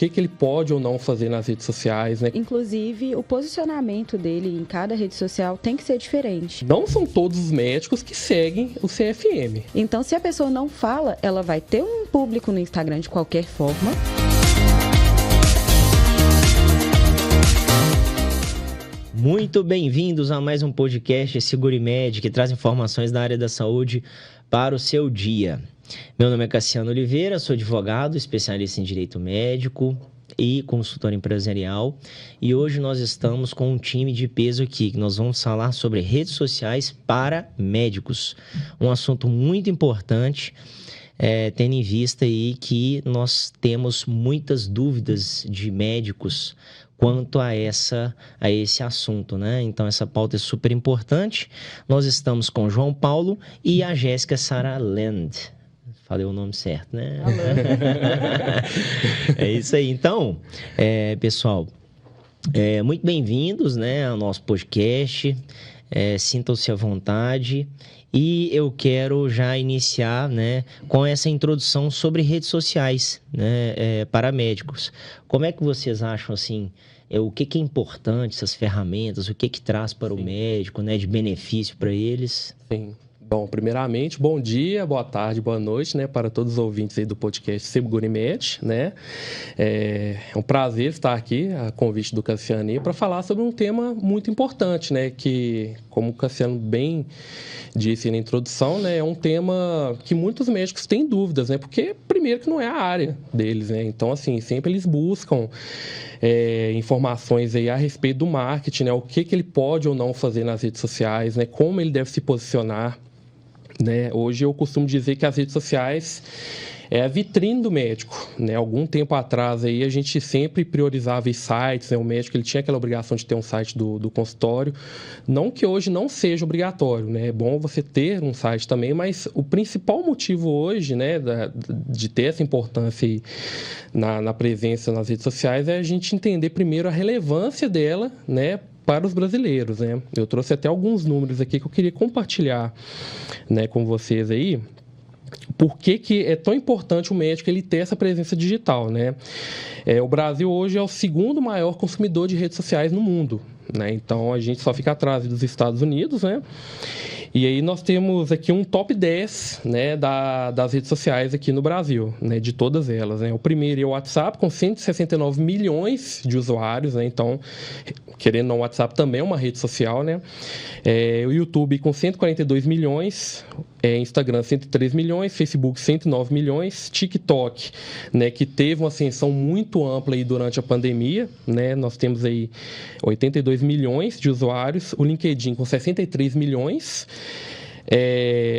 que ele pode ou não fazer nas redes sociais, né? Inclusive, o posicionamento dele em cada rede social tem que ser diferente. Não são todos os médicos que seguem o CFM. Então, se a pessoa não fala, ela vai ter um público no Instagram de qualquer forma. Muito bem-vindos a mais um podcast Segurimed, que traz informações da área da saúde para o seu dia. Meu nome é Cassiano Oliveira, sou advogado, especialista em direito médico e consultor empresarial. E hoje nós estamos com um time de peso aqui, que nós vamos falar sobre redes sociais para médicos. Um assunto muito importante, tendo em vista aí que nós temos muitas dúvidas de médicos quanto a esse assunto, né? Então, essa pauta é super importante. Nós estamos com o João Paulo e a Jéssica Saraland. Falei o nome certo, né? É isso aí. Então, pessoal, muito bem-vindos, né, ao nosso podcast. Sintam-se à vontade. E eu quero já iniciar, né, com essa introdução sobre redes sociais, né, para médicos. Como é que vocês acham, assim, o que é importante, essas ferramentas, o que traz para o médico, né, de benefício para eles? Sim. Bom, primeiramente, bom dia, boa tarde, boa noite, né, para todos os ouvintes aí do podcast Segurimed, né? É um prazer estar aqui, a convite do Cassiano, para falar sobre um tema muito importante, né, que, como o Cassiano bem disse na introdução, né, é um tema que muitos médicos têm dúvidas, né, porque, primeiro, que não é a área deles, né, então, assim, sempre eles buscam informações aí a respeito do marketing, né, o que ele pode ou não fazer nas redes sociais, né, como ele deve se posicionar, né? Hoje eu costumo dizer que as redes sociais é a vitrine do médico, né? Algum tempo atrás aí a gente sempre priorizava os sites, né? O médico ele tinha aquela obrigação de ter um site do consultório, não que hoje não seja obrigatório, né? É bom você ter um site também, mas o principal motivo hoje, né, de ter essa importância aí na presença nas redes sociais é a gente entender primeiro a relevância dela, né, para os brasileiros, né? Eu trouxe até alguns números aqui que eu queria compartilhar, né, com vocês aí. Por que é tão importante o médico ele ter essa presença digital, né? O Brasil hoje é o segundo maior consumidor de redes sociais no mundo, né? Então, a gente só fica atrás dos Estados Unidos, né? E aí nós temos aqui um top 10, né, das redes sociais aqui no Brasil, né, de todas elas, né? O primeiro é o WhatsApp, com 169 milhões de usuários, né? Então, querendo ou não, o WhatsApp também é uma rede social, né? O YouTube com 142 milhões, Instagram 103 milhões, Facebook 109 milhões, TikTok, né, que teve uma ascensão muito ampla aí durante a pandemia, né? Nós temos aí 82 milhões de usuários, o LinkedIn com 63 milhões,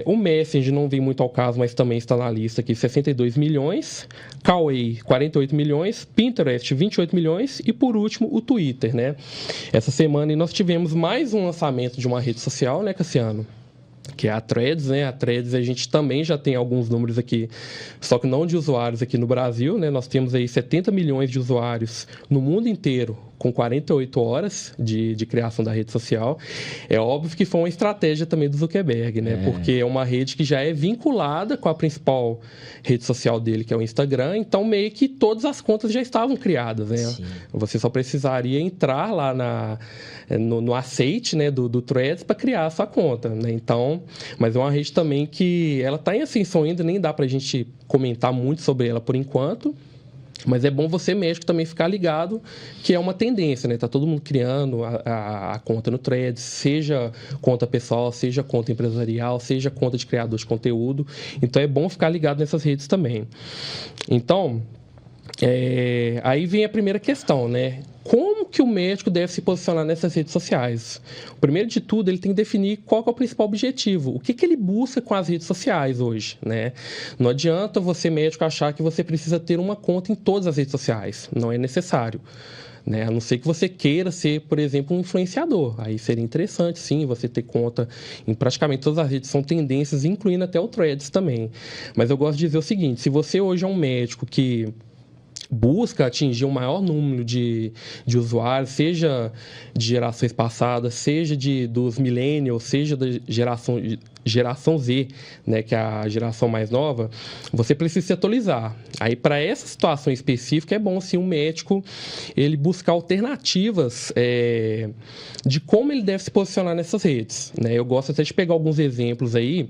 o Messenger não vem muito ao caso, mas também está na lista aqui, 62 milhões, Kawaii, 48 milhões, Pinterest, 28 milhões e, por último, o Twitter, né? Essa semana nós tivemos mais um lançamento de uma rede social, né, Cassiano? Que é a Threads, né? A Threads a gente também já tem alguns números aqui, só que não de usuários aqui no Brasil, né? Nós temos aí 70 milhões de usuários no mundo inteiro, com 48 horas de criação da rede social. É óbvio que foi uma estratégia também do Zuckerberg, né? Porque é uma rede que já é vinculada com a principal rede social dele, que é o Instagram, então meio que todas as contas já estavam criadas, né? Sim. Você só precisaria entrar lá no aceite, né, do Threads para criar a sua conta, né? Então, mas é uma rede também que ela está em ascensão ainda, nem dá para a gente comentar muito sobre ela por enquanto. Mas é bom você, médico, também ficar ligado que é uma tendência, né? Tá todo mundo criando a conta no Threads, seja conta pessoal, seja conta empresarial, seja conta de criador de conteúdo. Então, é bom ficar ligado nessas redes também. Então, aí vem a primeira questão, né? Como que o médico deve se posicionar nessas redes sociais? O primeiro de tudo, ele tem que definir qual que é o principal objetivo. O que ele busca com as redes sociais hoje, né? Não adianta você, médico, achar que você precisa ter uma conta em todas as redes sociais. Não é necessário, né? A não ser que você queira ser, por exemplo, um influenciador. Aí seria interessante, sim, você ter conta em praticamente todas as redes. São tendências, incluindo até o Threads também. Mas eu gosto de dizer o seguinte, se você hoje é um médico que busca atingir um maior número de usuários, seja de gerações passadas, seja dos millennials, seja da geração geração Z, né, que é a geração mais nova, você precisa se atualizar. Aí, para essa situação específica, é bom, sim, um médico ele buscar alternativas de como ele deve se posicionar nessas redes, né? Eu gosto até de pegar alguns exemplos aí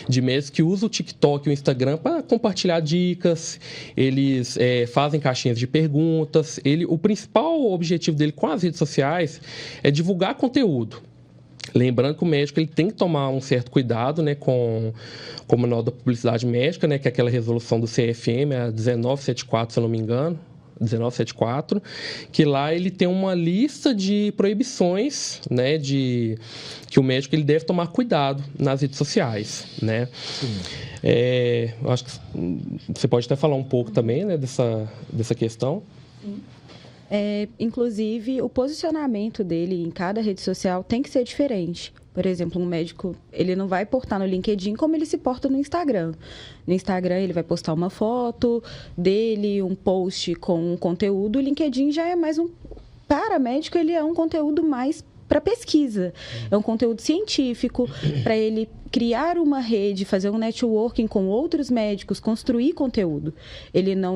de médicos que usam o TikTok e o Instagram para compartilhar dicas, eles fazem caixinhas de perguntas, o principal objetivo dele com as redes sociais é divulgar conteúdo. Lembrando que o médico ele tem que tomar um certo cuidado, né, com o manual da publicidade médica, né, que é aquela resolução do CFM, a 1974, se eu não me engano, 1974, que lá ele tem uma lista de proibições, né, que o médico ele deve tomar cuidado nas redes sociais, né? Eu acho que você pode até falar um pouco também, né, dessa questão. Sim. Inclusive, o posicionamento dele em cada rede social tem que ser diferente. Por exemplo, um médico, ele não vai postar no LinkedIn como ele se porta no Instagram. No Instagram, ele vai postar uma foto dele, um post com um conteúdo. O LinkedIn já é mais para médico, ele é um conteúdo mais para pesquisa. É um conteúdo científico, para ele criar uma rede, fazer um networking com outros médicos, construir conteúdo.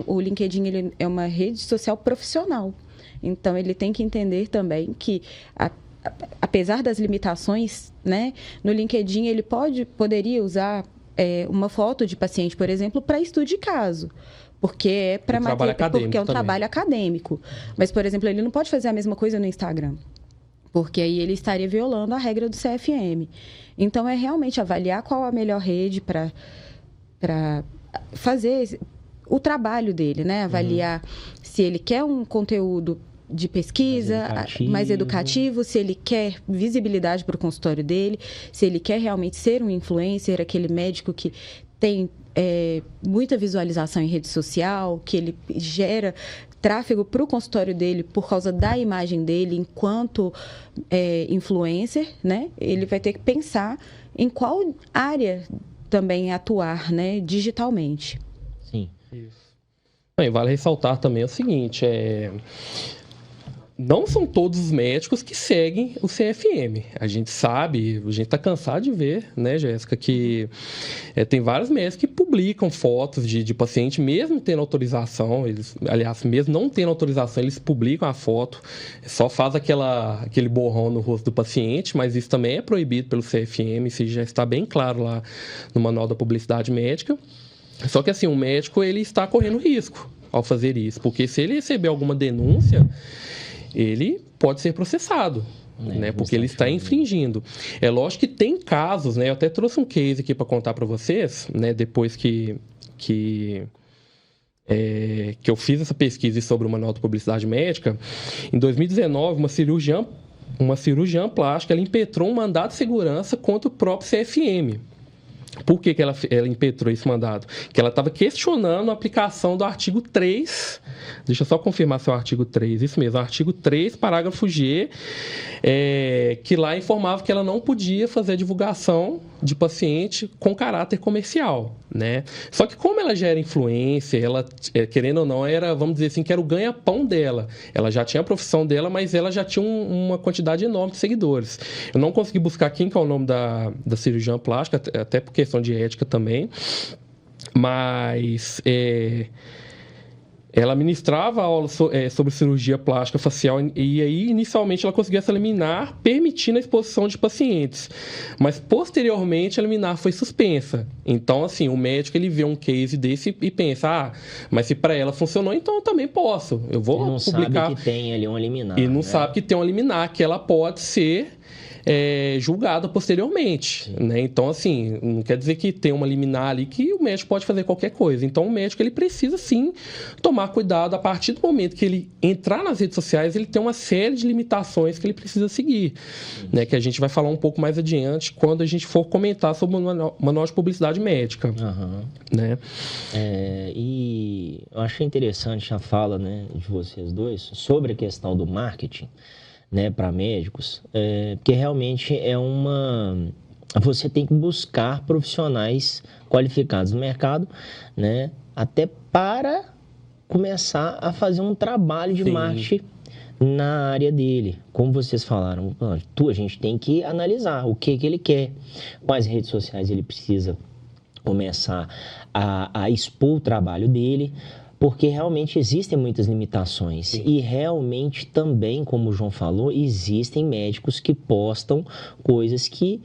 O LinkedIn ele é uma rede social profissional. Então, ele tem que entender também que, apesar das limitações, né, no LinkedIn ele poderia usar uma foto de paciente, por exemplo, para estudo de caso. Porque é um trabalho acadêmico. Mas, por exemplo, ele não pode fazer a mesma coisa no Instagram. Porque aí ele estaria violando a regra do CFM. Então, é realmente avaliar qual a melhor rede para fazer o trabalho dele, né? Avaliar se ele quer um conteúdo de pesquisa mais educativo, se ele quer visibilidade para o consultório dele, se ele quer realmente ser um influencer, aquele médico que tem muita visualização em rede social, que ele gera tráfego para o consultório dele por causa da imagem dele enquanto influencer, né? Ele vai ter que pensar em qual área também atuar, né, digitalmente. Sim. Isso. E vale ressaltar também o seguinte, não são todos os médicos que seguem o CFM. A gente sabe, a gente está cansado de ver, né, Jéssica, que tem vários médicos que publicam fotos de paciente, mesmo tendo autorização, mesmo não tendo autorização, eles publicam a foto, só faz aquele borrão no rosto do paciente, mas isso também é proibido pelo CFM, isso já está bem claro lá no Manual da Publicidade Médica. Só que, assim, o médico ele está correndo risco ao fazer isso, porque se ele receber alguma denúncia, ele pode ser processado, né? Porque ele está infringindo. É lógico que tem casos, né? Eu até trouxe um case aqui para contar para vocês, né? Depois que eu fiz essa pesquisa sobre o Manual de Publicidade Médica, em 2019, uma cirurgiã plástica, ela impetrou um mandado de segurança contra o próprio CFM. Por que ela impetrou esse mandado? Que ela estava questionando a aplicação do artigo 3. Deixa eu só confirmar se é o artigo 3. Isso mesmo, artigo 3, parágrafo G, que lá informava que ela não podia fazer divulgação de paciente com caráter comercial, né? Só que como ela já era influencer, ela, querendo ou não, vamos dizer assim, que era o ganha-pão dela. Ela já tinha a profissão dela, mas ela já tinha uma quantidade enorme de seguidores. Eu não consegui buscar quem que é o nome da cirurgiã plástica, até por questão de ética também, mas ela ministrava aula sobre cirurgia plástica facial e aí, inicialmente, ela conseguia essa liminar, permitindo a exposição de pacientes. Mas, posteriormente, a liminar foi suspensa. Então, assim, o médico, ele vê um case desse e pensa, mas se para ela funcionou, então eu também posso. Eu vou publicar. Sabe que tem ali uma liminar. E não sabe que tem uma liminar, que ela pode ser julgada posteriormente, né? Então, assim, não quer dizer que tem uma liminar ali que o médico pode fazer qualquer coisa. Então, o médico, ele precisa, sim, tomar cuidado. A partir do momento que ele entrar nas redes sociais, ele tem uma série de limitações que ele precisa seguir, né? Que a gente vai falar um pouco mais adiante quando a gente for comentar sobre o Manual de Publicidade Médica, né? E eu achei interessante a fala, né, de vocês dois sobre a questão do marketing, né, para médicos, porque realmente você tem que buscar profissionais qualificados no mercado, né, até para começar a fazer um trabalho de marketing, na área dele. Como vocês falaram, a gente tem que analisar o que ele quer, quais redes sociais ele precisa começar a expor o trabalho dele, porque realmente existem muitas limitações. Sim. E realmente também, como o João falou, existem médicos que postam coisas que,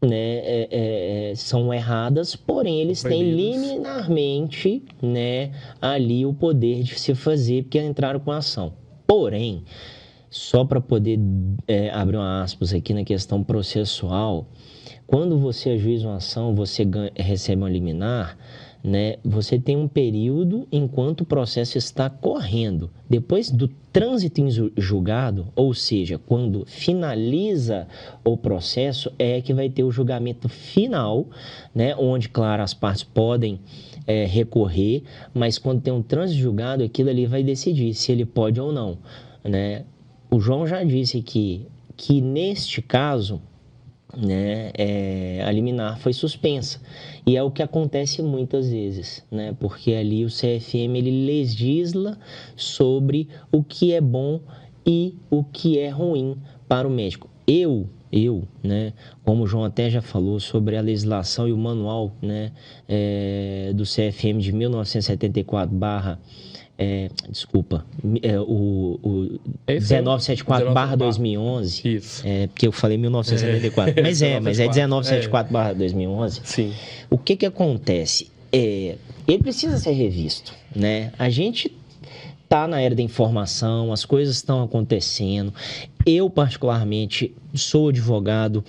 né, são erradas, porém eles têm liminarmente, né, ali o poder de se fazer, porque entraram com a ação. Porém, só para poder abrir uma aspas aqui na questão processual, quando você ajuiza uma ação, você recebe uma liminar, né, você tem um período enquanto o processo está correndo. Depois do trânsito em julgado, ou seja, quando finaliza o processo, é que vai ter o julgamento final, né, onde, claro, as partes podem recorrer, mas quando tem um trânsito julgado, aquilo ali vai decidir se ele pode ou não, né? O João já disse que neste caso, né, a liminar foi suspensa, e é o que acontece muitas vezes, né, porque ali o CFM ele legisla sobre o que é bom e o que é ruim para o médico. Eu, né, como o João até já falou sobre a legislação e o manual, né, do CFM de 1974 o 1974/2011. Isso. Porque eu falei 1974. Mas é 1974/2011. Sim. O que acontece? Ele precisa ser revisto, né? A gente está na era da informação, as coisas estão acontecendo. Eu, particularmente, sou advogado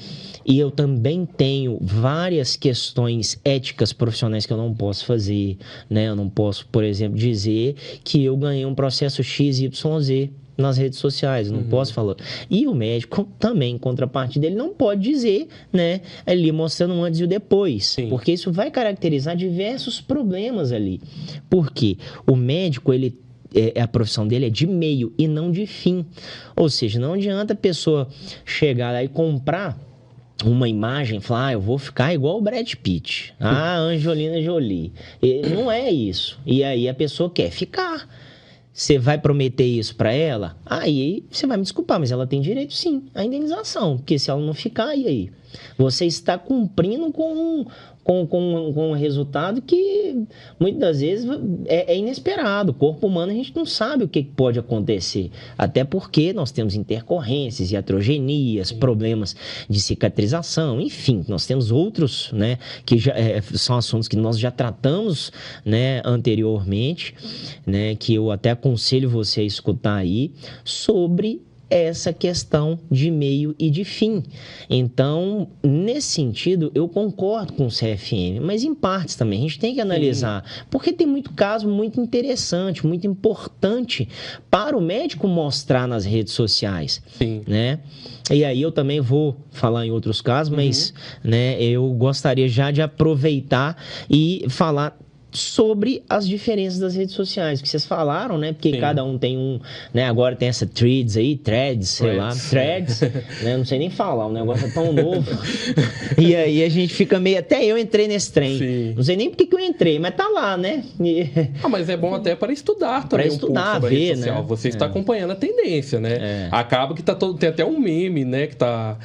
e eu também tenho várias questões éticas profissionais que eu não posso fazer, né? Eu não posso, por exemplo, dizer que eu ganhei um processo XYZ nas redes sociais, eu não posso falar. E o médico também, em contraparte dele, não pode dizer, né, ali mostrando um antes e o depois. Sim. Porque isso vai caracterizar diversos problemas ali. Porque o médico, a profissão dele é de meio e não de fim. Ou seja, não adianta a pessoa chegar lá e comprar uma imagem e falar, eu vou ficar igual o Brad Pitt, a Angelina Jolie. Não é isso. E aí a pessoa quer ficar. Você vai prometer isso para ela? Aí você vai me desculpar, mas ela tem direito sim à indenização, porque se ela não ficar, e aí? Você está cumprindo com um resultado que muitas das vezes é inesperado. O corpo humano a gente não sabe o que pode acontecer, até porque nós temos intercorrências, iatrogenias, problemas de cicatrização, enfim, nós temos outros, né, que já são assuntos que nós já tratamos, né, anteriormente, né, que eu até aconselho você a escutar aí sobre essa questão de meio e de fim. Então, nesse sentido, eu concordo com o CFM, mas em partes também. A gente tem que analisar, porque tem muito caso muito interessante, muito importante para o médico mostrar nas redes sociais. Sim. Né? E aí eu também vou falar em outros casos, mas né, eu gostaria já de aproveitar e falar sobre as diferenças das redes sociais, que vocês falaram, né? Porque cada um tem um, né? Agora tem essa threads, né? Não sei nem falar, o negócio é tão novo. E aí a gente fica meio... Até eu entrei nesse trem. Sim. Não sei nem porque que eu entrei, mas tá lá, né? Mas é bom até para estudar também. Para estudar, sobre ver, a rede social. Né? Você está acompanhando a tendência, né? Acaba que tem até um meme, né? Que tá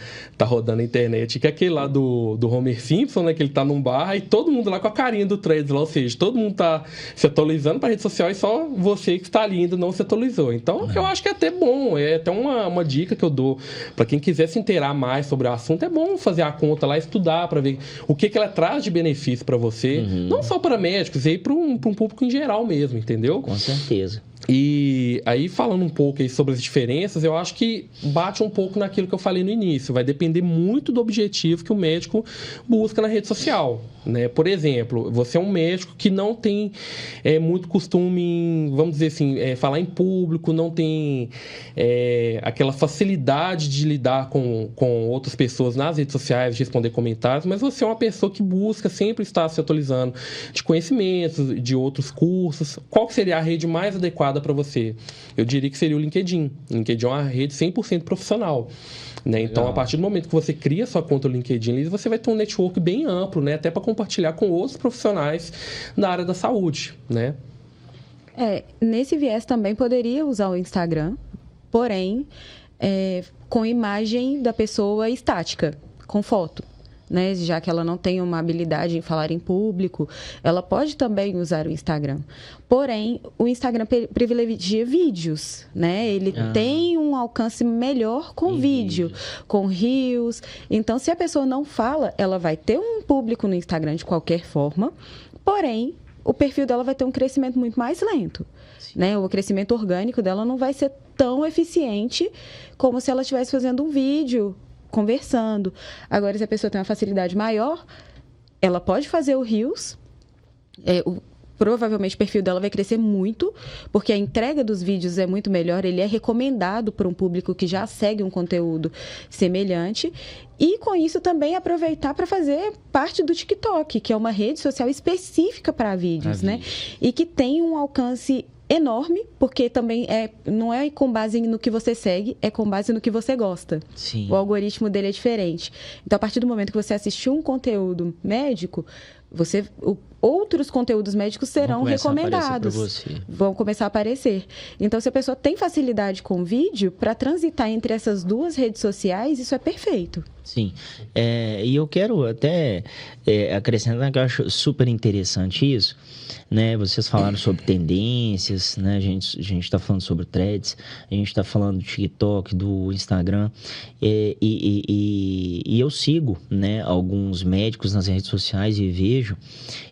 rodando na internet, que é aquele lá do Homer Simpson, né? Que ele tá num bar e todo mundo lá com a carinha do threads lá, ou seja, todo mundo tá se atualizando para a rede social e só você que está ali ainda não se atualizou. Então, eu acho que é até bom, é até uma dica que eu dou para quem quiser se inteirar mais sobre o assunto. É bom fazer a conta lá, estudar para ver o que ela traz de benefício para você, não só para médicos, e para um público em geral mesmo, entendeu? Com certeza. E aí, falando um pouco aí sobre as diferenças, eu acho que bate um pouco naquilo que eu falei no início. Vai depender muito do objetivo que o médico busca na rede social, né? Por exemplo, você é um médico que não tem muito costume em, vamos dizer assim, falar em público, não tem aquela facilidade de lidar com outras pessoas nas redes sociais, de responder comentários, mas você é uma pessoa que busca sempre estar se atualizando de conhecimentos, de outros cursos. Qual que seria a rede mais adequada para você? Eu diria que seria o LinkedIn. O LinkedIn é uma rede 100% profissional, né? Então, a partir do momento que você cria sua conta no LinkedIn, você vai ter um network bem amplo, né? Até para compartilhar com outros profissionais da área da saúde, né? Nesse viés também poderia usar o Instagram, porém, com imagem da pessoa estática, com foto. Né? Já que ela não tem uma habilidade em falar em público, ela pode também usar o Instagram. Porém, o Instagram privilegia vídeos, né? Ele tem um alcance melhor com vídeo, com reels. Então, se a pessoa não fala, ela vai ter um público no Instagram de qualquer forma, porém, o perfil dela vai ter um crescimento muito mais lento. Né? O crescimento orgânico dela não vai ser tão eficiente como se ela estivesse fazendo um vídeo, conversando. Agora, se a pessoa tem uma facilidade maior, ela pode fazer o Reels. Provavelmente o perfil dela vai crescer muito, porque a entrega dos vídeos é muito melhor, ele é recomendado por um público que já segue um conteúdo semelhante. E, com isso, também aproveitar para fazer parte do TikTok, que é uma rede social específica para vídeos, né? E que tem um alcance enorme, porque também não é com base no que você segue, é com base no que você gosta. Sim. O algoritmo dele é diferente. Então, a partir do momento que você assistiu um conteúdo médico, outros conteúdos médicos serão recomendados. Vão começar a aparecer. Então, se a pessoa tem facilidade com vídeo, para transitar entre essas duas redes sociais, isso é perfeito. Sim. E eu quero até acrescentar que eu acho super interessante isso. Né? Vocês falaram sobre tendências, né? A gente está falando sobre threads, a gente está falando do TikTok, do Instagram, e eu sigo, né, alguns médicos nas redes sociais e vejo,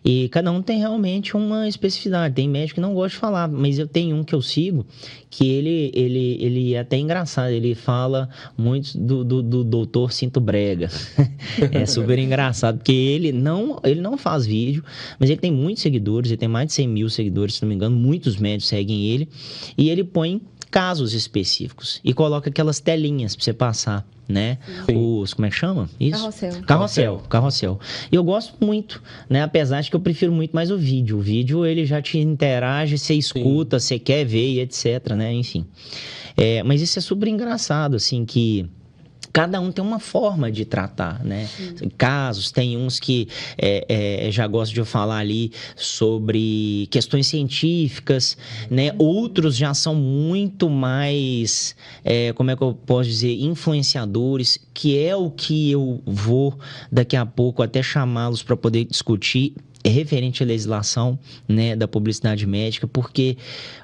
e cada um tem realmente uma especificidade. Tem médico que não gosta de falar, mas eu tenho um que eu sigo, que ele é até engraçado, ele fala muito do doutor Cinto Brega. É super engraçado, porque ele não faz vídeo, mas ele tem muitos seguidores, ele tem mais de 100 mil seguidores, se não me engano, muitos médicos seguem ele, e ele põe casos específicos e coloca aquelas telinhas para você passar, né? Como é que chama? Isso? Carrossel. E eu gosto muito, né? Apesar de que eu prefiro muito mais o vídeo. O vídeo, ele já te interage, você escuta, você quer ver e etc, né? Enfim. Mas isso é super engraçado, assim, que cada um tem uma forma de tratar, né? Casos, tem uns que já gosto de falar ali sobre questões científicas, né? Outros já são muito mais, como é que eu posso dizer, influenciadores, que é o que eu vou daqui a pouco até chamá-los para poder discutir referente à legislação, né, da publicidade médica, porque,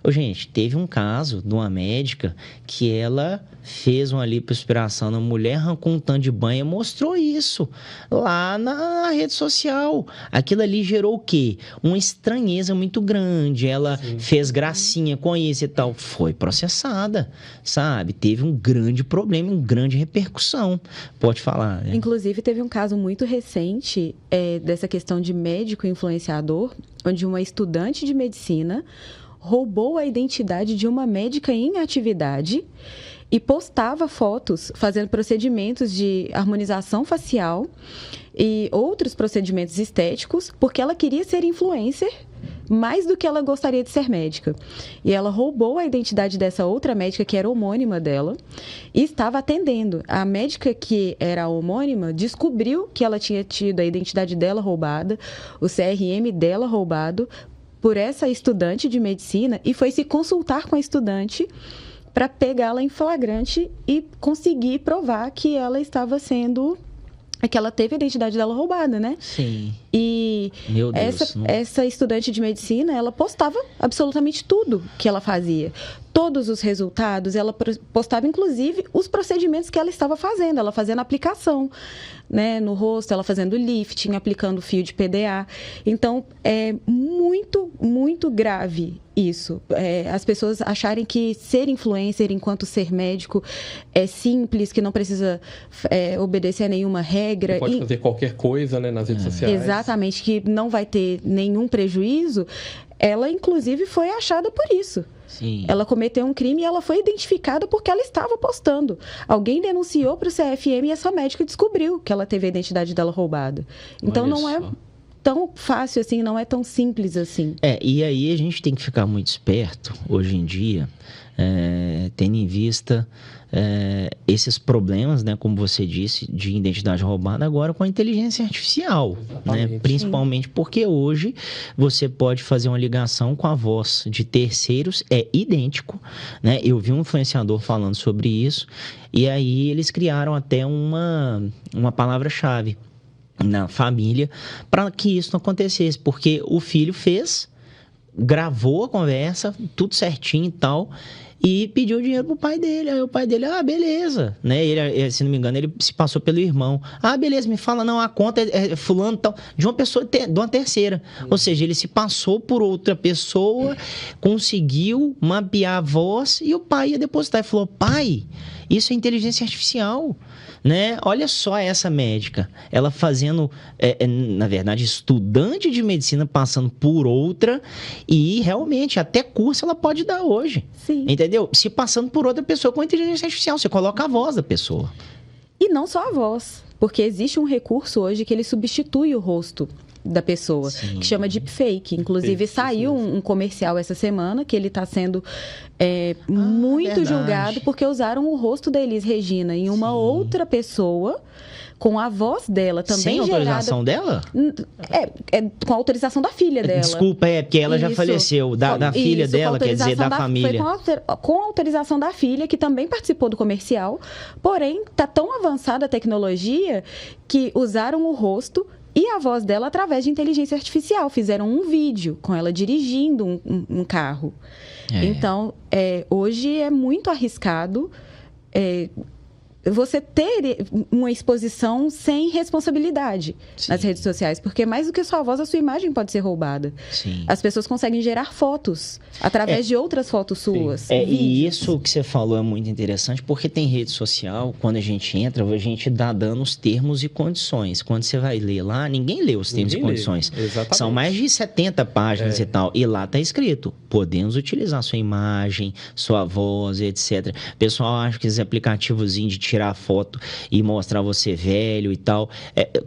gente, teve um caso de uma médica que ela fez uma lipoaspiração na mulher, arrancou um tanto de banha, mostrou isso lá na rede social. Aquilo ali gerou o quê? Uma estranheza muito grande. Ela fez gracinha com isso e tal. Foi processada, sabe? Teve um grande problema, uma grande repercussão. Pode falar, né? Inclusive, teve um caso muito recente dessa questão de médico influenciador, onde uma estudante de medicina roubou a identidade de uma médica em atividade e postava fotos fazendo procedimentos de harmonização facial e outros procedimentos estéticos, porque ela queria ser influencer mais do que ela gostaria de ser médica. E ela roubou a identidade dessa outra médica, que era homônima dela, e estava atendendo. A médica que era homônima descobriu que ela tinha tido a identidade dela roubada, o CRM dela roubado, por essa estudante de medicina, e foi se consultar com a estudante para pegá-la em flagrante e conseguir provar que ela estava sendo... que ela teve a identidade dela roubada, né? Sim. E meu Deus, essa estudante de medicina, ela postava absolutamente tudo que ela fazia. Todos os resultados, ela postava, inclusive, os procedimentos que ela estava fazendo. Ela fazendo aplicação, né, no rosto, ela fazendo lifting, aplicando fio de PDA. Então, é muito, muito grave isso. As pessoas acharem que ser influencer enquanto ser médico é simples, que não precisa obedecer a nenhuma regra. Você pode fazer qualquer coisa, né, nas redes sociais. Exatamente, que não vai ter nenhum prejuízo. Ela, inclusive, foi achada por isso. Sim. Ela cometeu um crime e ela foi identificada porque ela estava postando. Alguém denunciou para o CFM e essa médica descobriu que ela teve a identidade dela roubada. Então, não é tão fácil assim, não é tão simples assim. E aí a gente tem que ficar muito esperto, hoje em dia, tendo em vista esses problemas, né, como você disse, de identidade roubada, agora com a inteligência artificial, né? Principalmente porque hoje você pode fazer uma ligação com a voz de terceiros, é idêntico, né? Eu vi um influenciador falando sobre isso, e aí eles criaram até uma palavra-chave na família para que isso não acontecesse, porque o filho gravou a conversa, tudo certinho e tal, e pediu dinheiro pro pai dele. Aí o pai dele, beleza, né? Ele, se não me engano, ele se passou pelo irmão. Beleza, me fala, não, a conta é fulano tal, de uma pessoa, de uma terceira. Ou seja, ele se passou por outra pessoa, conseguiu mapear a voz, e o pai ia depositar e falou, pai, isso é inteligência artificial, né? Olha só essa médica, ela fazendo, na verdade, estudante de medicina passando por outra, e realmente até curso ela pode dar hoje. Sim. Entendeu? Se passando por outra pessoa com inteligência artificial, você coloca a voz da pessoa. E não só a voz, porque existe um recurso hoje que ele substitui o rosto da pessoa, Sim. que chama deepfake. Inclusive, saiu um comercial essa semana que ele está sendo muito verdade. julgado porque usaram o rosto da Elis Regina em uma outra pessoa, com a voz dela também Sem gerada... autorização dela? Com a autorização da filha dela. Desculpa, porque ela já faleceu. Da filha dela, quer dizer, da família. Foi com a autorização da filha, que também participou do comercial. Porém, tá tão avançada a tecnologia que usaram o rosto e a voz dela através de inteligência artificial. Fizeram um vídeo com ela dirigindo um carro. Então, hoje é muito arriscado você ter uma exposição sem responsabilidade nas redes sociais, porque mais do que sua voz, a sua imagem pode ser roubada. Sim. As pessoas conseguem gerar fotos através de outras fotos suas. E isso que você falou é muito interessante, porque tem rede social, quando a gente entra, a gente dá dando os termos e condições. Quando você vai ler lá, ninguém lê os termos e condições. Exatamente. São mais de 70 páginas e tal. E lá tá escrito, podemos utilizar sua imagem, sua voz, etc. O pessoal acha que esses aplicativos de tirar foto e mostrar você velho e tal.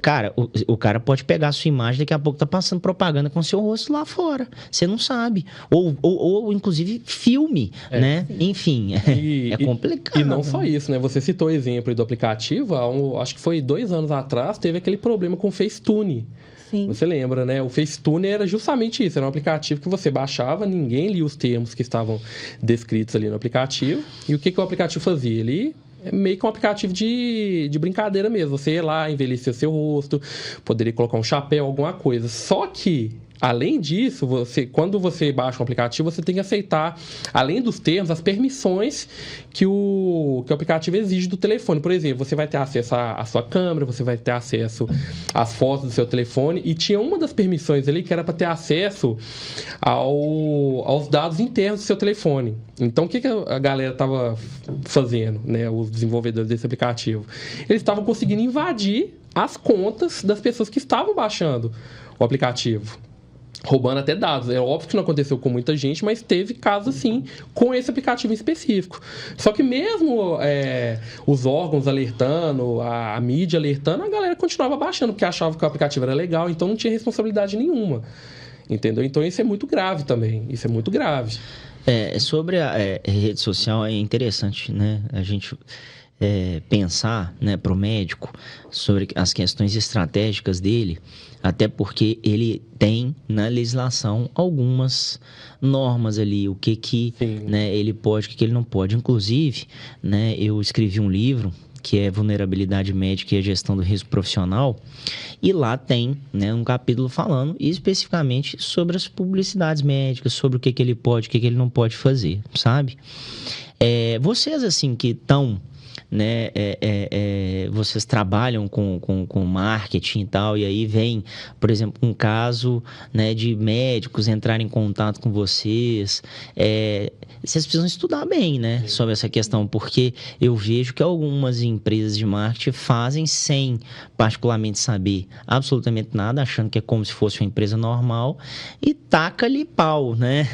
Cara, o cara pode pegar a sua imagem, daqui a pouco tá passando propaganda com seu rosto lá fora. Você não sabe. Ou inclusive, filme, né? Enfim, é complicado. E não só isso, né? Você citou o exemplo do aplicativo, acho que foi 2 anos atrás, teve aquele problema com o Facetune. Sim. Você lembra, né? O Facetune era justamente isso. Era um aplicativo que você baixava, ninguém lia os termos que estavam descritos ali no aplicativo. E o que o aplicativo fazia? Ele é meio que um aplicativo de brincadeira mesmo. Você ia lá, envelhecia o seu rosto, poderia colocar um chapéu, alguma coisa. Só que, além disso, quando você baixa um aplicativo, você tem que aceitar, além dos termos, as permissões que o aplicativo exige do telefone. Por exemplo, você vai ter acesso à sua câmera, você vai ter acesso às fotos do seu telefone, e tinha uma das permissões ali que era para ter acesso aos dados internos do seu telefone. Então, o que a galera estava fazendo, né, os desenvolvedores desse aplicativo? Eles estavam conseguindo invadir as contas das pessoas que estavam baixando o aplicativo, roubando até dados. É óbvio que não aconteceu com muita gente, mas teve casos assim com esse aplicativo em específico. Só que mesmo os órgãos alertando, a mídia alertando, a galera continuava baixando, porque achava que o aplicativo era legal, então não tinha responsabilidade nenhuma. Entendeu? Então isso é muito grave também. Isso é muito grave. Sobre a rede social, é interessante, né? A gente pensar, né, para o médico sobre as questões estratégicas dele, até porque ele tem na legislação algumas normas ali, o que né, ele pode, o que ele não pode. Inclusive, né, eu escrevi um livro que é Vulnerabilidade Médica e a Gestão do Risco Profissional, e lá tem, né, um capítulo falando especificamente sobre as publicidades médicas, sobre o que ele pode, o que ele não pode fazer, sabe? Vocês, assim, que estão, né, vocês trabalham com marketing e tal, e aí vem, por exemplo, um caso, né, de médicos entrarem em contato com vocês, vocês precisam estudar bem, né, sobre essa questão, porque eu vejo que algumas empresas de marketing fazem sem particularmente saber absolutamente nada, achando que é como se fosse uma empresa normal, e taca-lhe pau, né,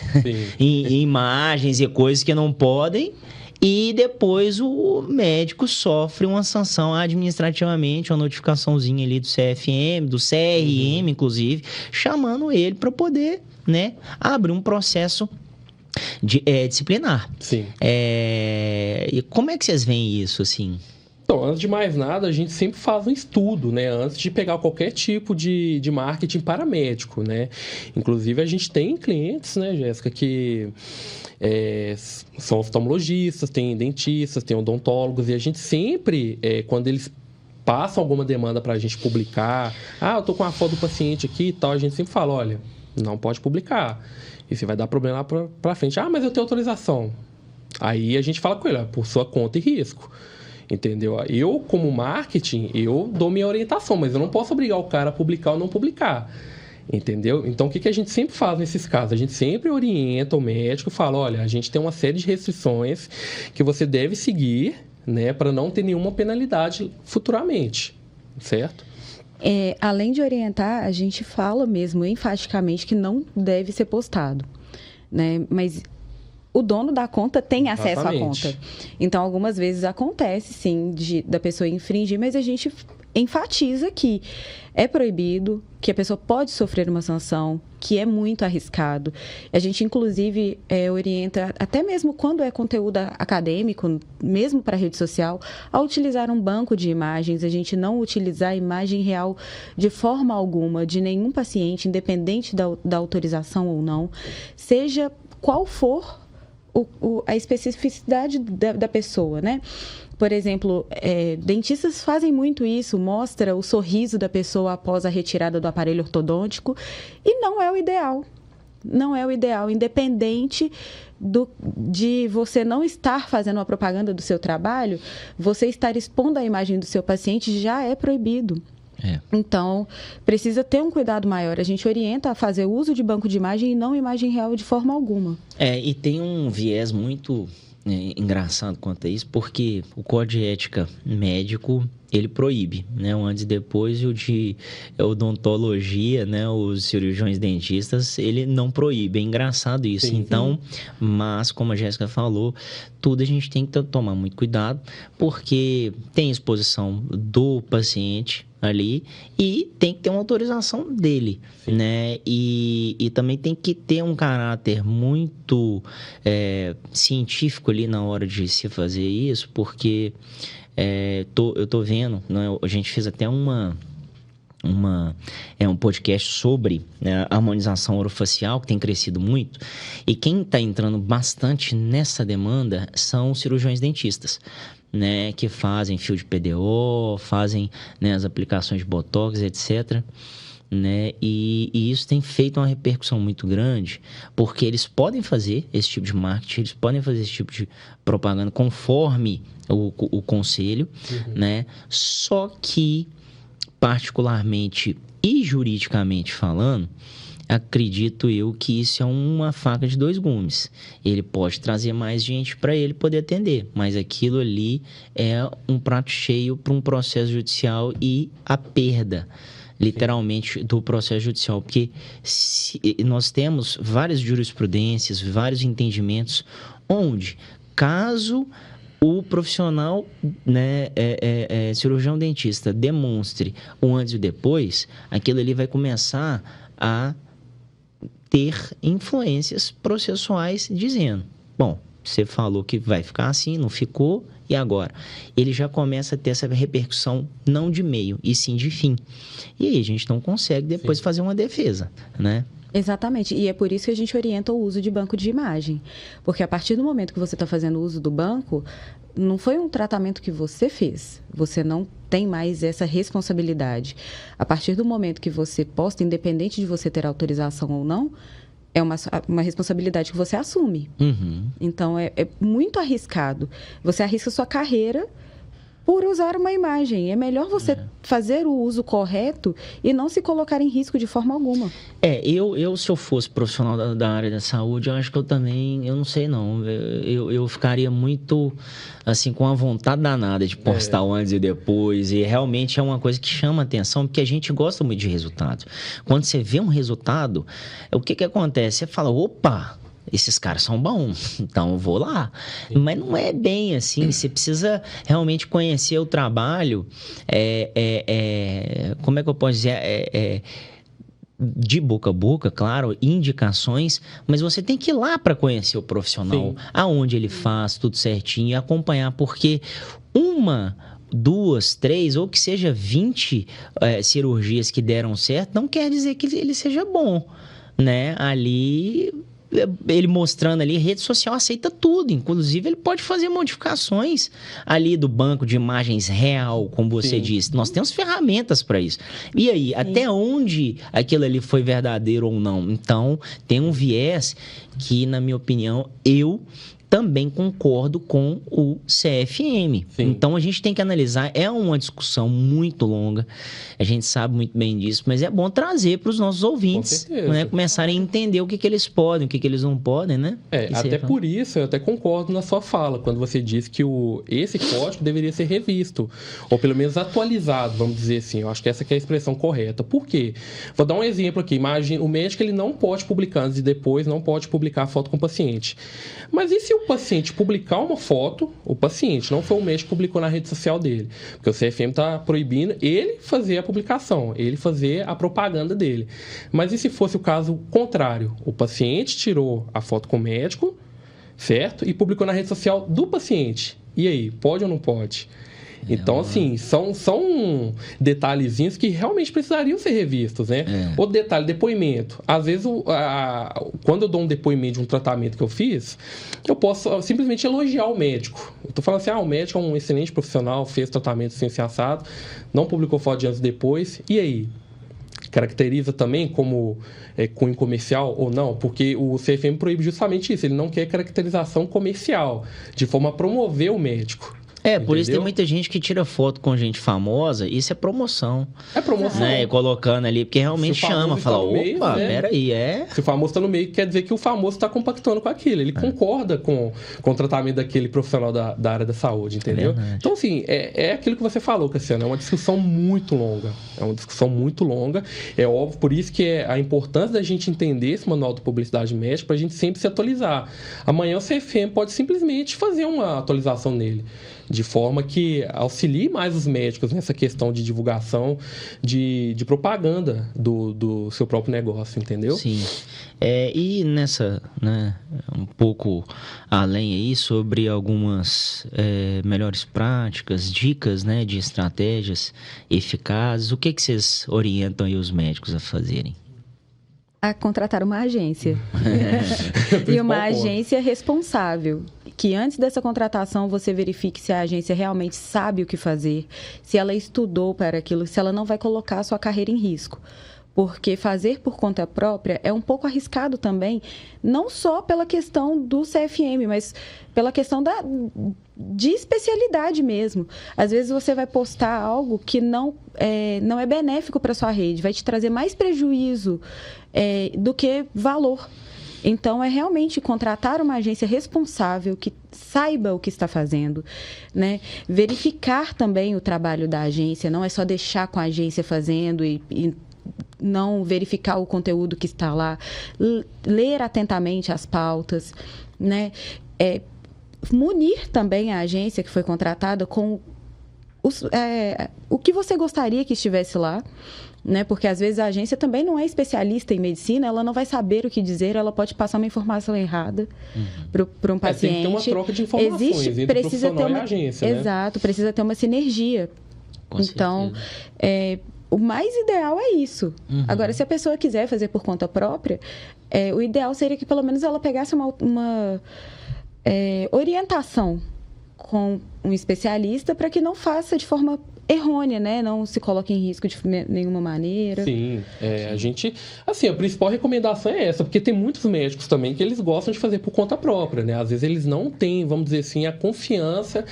em imagens e coisas que não podem. e depois o médico sofre uma sanção administrativamente, uma notificaçãozinha ali do CFM, do CRM, inclusive, chamando ele para poder, né, abrir um processo disciplinar. Sim. E como é que vocês veem isso, assim? Então, antes de mais nada, a gente sempre faz um estudo, né? Antes de pegar qualquer tipo de marketing para médico, né? Inclusive, a gente tem clientes, né, Jéssica, que são oftalmologistas, tem dentistas, tem odontólogos, e a gente sempre, quando eles passam alguma demanda para a gente publicar, eu tô com a foto do paciente aqui e tal, a gente sempre fala, olha, não pode publicar. Isso vai dar problema lá para frente. Mas eu tenho autorização. Aí a gente fala com ele, por sua conta e risco. Entendeu? Eu, como marketing, eu dou minha orientação, mas eu não posso obrigar o cara a publicar ou não publicar. Entendeu? Então, o que a gente sempre faz nesses casos? A gente sempre orienta o médico e fala, olha, a gente tem uma série de restrições que você deve seguir, né, para não ter nenhuma penalidade futuramente, certo? Além de orientar, a gente fala mesmo enfaticamente que não deve ser postado, né? Mas o dono da conta tem acesso à conta. Então, algumas vezes acontece, sim, da pessoa infringir, mas a gente enfatiza que é proibido, que a pessoa pode sofrer uma sanção, que é muito arriscado. A gente, inclusive, orienta, até mesmo quando é conteúdo acadêmico, mesmo para rede social, a utilizar um banco de imagens, a gente não utilizar a imagem real de forma alguma, de nenhum paciente, independente da autorização ou não, seja qual for a especificidade da pessoa, né? Por exemplo, dentistas fazem muito isso, mostra o sorriso da pessoa após a retirada do aparelho ortodôntico, e não é o ideal. Não é o ideal, independente de você não estar fazendo uma propaganda do seu trabalho, você estar expondo a imagem do seu paciente já é proibido. Então, precisa ter um cuidado maior. A gente orienta a fazer uso de banco de imagem e não imagem real de forma alguma. E tem um viés muito engraçado quanto a isso, porque o Código de Ética Médico, ele proíbe, né? O antes e depois, e o de odontologia, né? Os cirurgiões dentistas, ele não proíbe. É engraçado isso. Sim, então, mas, como a Jéssica falou, tudo a gente tem que tomar muito cuidado, porque tem exposição do paciente ali e tem que ter uma autorização dele, né? E também tem que ter um caráter muito científico ali na hora de se fazer isso, porque eu tô vendo, né? A gente fez até um podcast sobre, né, a harmonização orofacial, que tem crescido muito, e quem está entrando bastante nessa demanda são os cirurgiões dentistas, né, que fazem fio de PDO, fazem, né, as aplicações de Botox, etc., né, e isso tem feito uma repercussão muito grande, porque eles podem fazer esse tipo de marketing, eles podem fazer esse tipo de propaganda conforme o conselho, né, só que, particularmente e juridicamente falando, acredito eu que isso é uma faca de dois gumes. Ele pode trazer mais gente para ele poder atender, mas aquilo ali é um prato cheio para um processo judicial e a perda, literalmente, do processo judicial. Porque nós temos várias jurisprudências, vários entendimentos, onde, caso o profissional, né, cirurgião dentista, demonstre o antes e o depois, aquilo ali vai começar a ter influências processuais dizendo, bom, você falou que vai ficar assim, não ficou, e agora? Ele já começa a ter essa repercussão não de meio, e sim de fim. E aí a gente não consegue depois fazer uma defesa, né? Exatamente, e é por isso que a gente orienta o uso de banco de imagem, porque a partir do momento que você está fazendo uso do banco, não foi um tratamento que você fez, você não tem mais essa responsabilidade. A partir do momento que você posta, independente de você ter autorização ou não, é uma responsabilidade que você assume. Então, é muito arriscado. Você arrisca sua carreira por usar uma imagem. É melhor você fazer o uso correto e não se colocar em risco de forma alguma. Eu se eu fosse profissional da área da saúde, eu acho que eu não sei não, eu ficaria muito, assim, com a vontade danada de postar o antes e depois, e realmente é uma coisa que chama atenção, porque a gente gosta muito de resultado. Quando você vê um resultado, o que acontece? Você fala, opa, esses caras são bons, então eu vou lá. Mas não é bem assim, você precisa realmente conhecer o trabalho, como é que eu posso dizer, de boca a boca, claro, indicações, mas você tem que ir lá para conhecer o profissional, aonde ele faz tudo certinho e acompanhar, porque 1, 2, 3, ou que seja 20 cirurgias que deram certo, não quer dizer que ele seja bom, né? Ali, ele mostrando ali, rede social aceita tudo, inclusive ele pode fazer modificações ali do banco de imagens real, como você disse. Nós temos ferramentas para isso. E aí, até onde aquilo ali foi verdadeiro ou não? Então, tem um viés que, na minha opinião, eu também concordo com o CFM. Então, a gente tem que analisar. É uma discussão muito longa. A gente sabe muito bem disso, mas é bom trazer para os nossos ouvintes, né, começarem a entender o que eles podem, o que eles não podem, né? Até por isso, eu até concordo na sua fala, quando você diz que esse código deveria ser revisto, ou pelo menos atualizado, vamos dizer assim. Eu acho que essa que é a expressão correta. Por quê? Vou dar um exemplo aqui. Imagina, o médico ele não pode publicar antes e depois, não pode publicar a foto com o paciente. Mas e se o paciente publicar uma foto, o paciente, não foi o médico que publicou na rede social dele, porque o CFM está proibindo ele fazer a publicação, ele fazer a propaganda dele. Mas e se fosse o caso contrário? O paciente tirou a foto com o médico, certo? E publicou na rede social do paciente. E aí, pode ou não pode? Então, assim, são detalhezinhos que realmente precisariam ser revistos, né? Outro detalhe, depoimento. Às vezes, quando eu dou um depoimento de um tratamento que eu fiz, eu posso simplesmente elogiar o médico. Eu tô falando assim, o médico é um excelente profissional, fez tratamento assim, assado, não publicou foto de antes e depois, e aí? Caracteriza também como cunho comercial ou não? Porque o CFM proíbe justamente isso, ele não quer caracterização comercial, de forma a promover o médico. Por isso tem muita gente que tira foto com gente famosa, isso é promoção. É promoção. Né? Colocando ali, porque realmente chama, fala, opa, peraí, Se o famoso está no meio, quer dizer que o famoso está compactuando com aquilo, ele concorda com o tratamento daquele profissional da área da saúde, entendeu? Então, assim, é aquilo que você falou, Cassiano, é uma discussão muito longa, é óbvio, por isso que é a importância da gente entender esse manual de publicidade médica, para a gente sempre se atualizar. Amanhã o CFM pode simplesmente fazer uma atualização nele, de forma que auxilie mais os médicos nessa questão de divulgação, de propaganda do seu próprio negócio, entendeu? Sim. E nessa, né, um pouco além aí, sobre algumas melhores práticas, dicas, né, de estratégias eficazes, o que vocês orientam aí os médicos a fazerem? A contratar uma agência. E uma agência responsável. Que antes dessa contratação você verifique se a agência realmente sabe o que fazer, se ela estudou para aquilo, se ela não vai colocar a sua carreira em risco. Porque fazer por conta própria é um pouco arriscado também, não só pela questão do CFM, mas pela questão de especialidade mesmo. Às vezes você vai postar algo que não é benéfico para a sua rede, vai te trazer mais prejuízo do que valor. Então, é realmente contratar uma agência responsável que saiba o que está fazendo, né? Verificar também o trabalho da agência, não é só deixar com a agência fazendo e não verificar o conteúdo que está lá, ler atentamente as pautas, né? Munir também a agência que foi contratada com o que você gostaria que estivesse lá, né? Porque às vezes a agência também não é especialista em medicina, ela não vai saber o que dizer, ela pode passar uma informação errada para um paciente. Tem que ter uma troca de informações entre o profissional e a agência, né? Exato, precisa ter uma sinergia. Então, o mais ideal é isso. Agora, se a pessoa quiser fazer por conta própria, o ideal seria que pelo menos ela pegasse uma orientação com um especialista para que não faça de forma errônea, né? Não se coloque em risco de nenhuma maneira. Sim, a gente... Assim, a principal recomendação é essa, porque tem muitos médicos também que eles gostam de fazer por conta própria, né? Às vezes eles não têm, vamos dizer assim, a confiança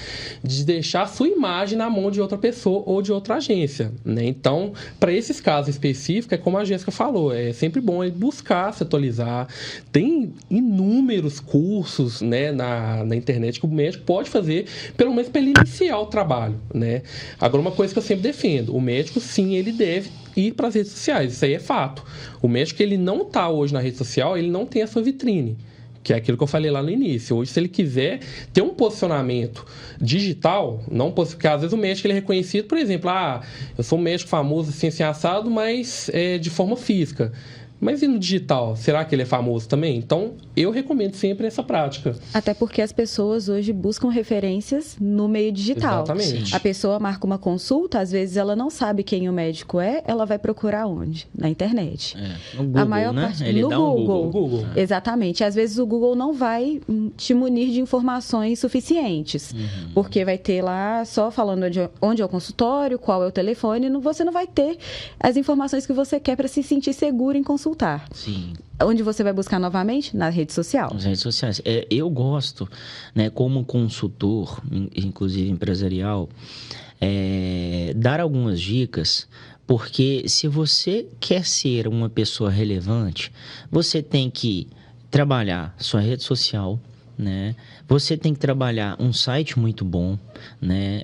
de deixar a sua imagem na mão de outra pessoa ou de outra agência, né? Então, para esses casos específicos, é como a Jéssica falou, é sempre bom buscar se atualizar. Tem inúmeros cursos, né, na internet que o médico pode fazer, pelo menos para ele iniciar o trabalho, né? Agora, uma coisa que eu sempre defendo, o médico, sim, ele deve ir para as redes sociais, isso aí é fato. O médico, ele não está hoje na rede social, ele não tem a sua vitrine, Que é aquilo que eu falei lá no início. Hoje, se ele quiser ter um posicionamento digital, não porque às vezes o médico ele é reconhecido, por exemplo, eu sou um médico famoso assim assado, mas de forma física. Mas e no digital? Será que ele é famoso também? Então, eu recomendo sempre essa prática. Até porque as pessoas hoje buscam referências no meio digital. Exatamente. A pessoa marca uma consulta, às vezes ela não sabe quem o médico é, ela vai procurar onde? Na internet. No Google, a maior parte Ele no dá Google. um Google. Exatamente. Às vezes o Google não vai te munir de informações suficientes. Porque vai ter lá só falando onde é o consultório, qual é o telefone, você não vai ter as informações que você quer para se sentir seguro em consultar. Sim. Onde você vai buscar novamente? Na rede social. Nas redes sociais. Eu gosto, né, como consultor, inclusive empresarial, dar algumas dicas, porque se você quer ser uma pessoa relevante, você tem que trabalhar sua rede social, né? Você tem que trabalhar um site muito bom, né?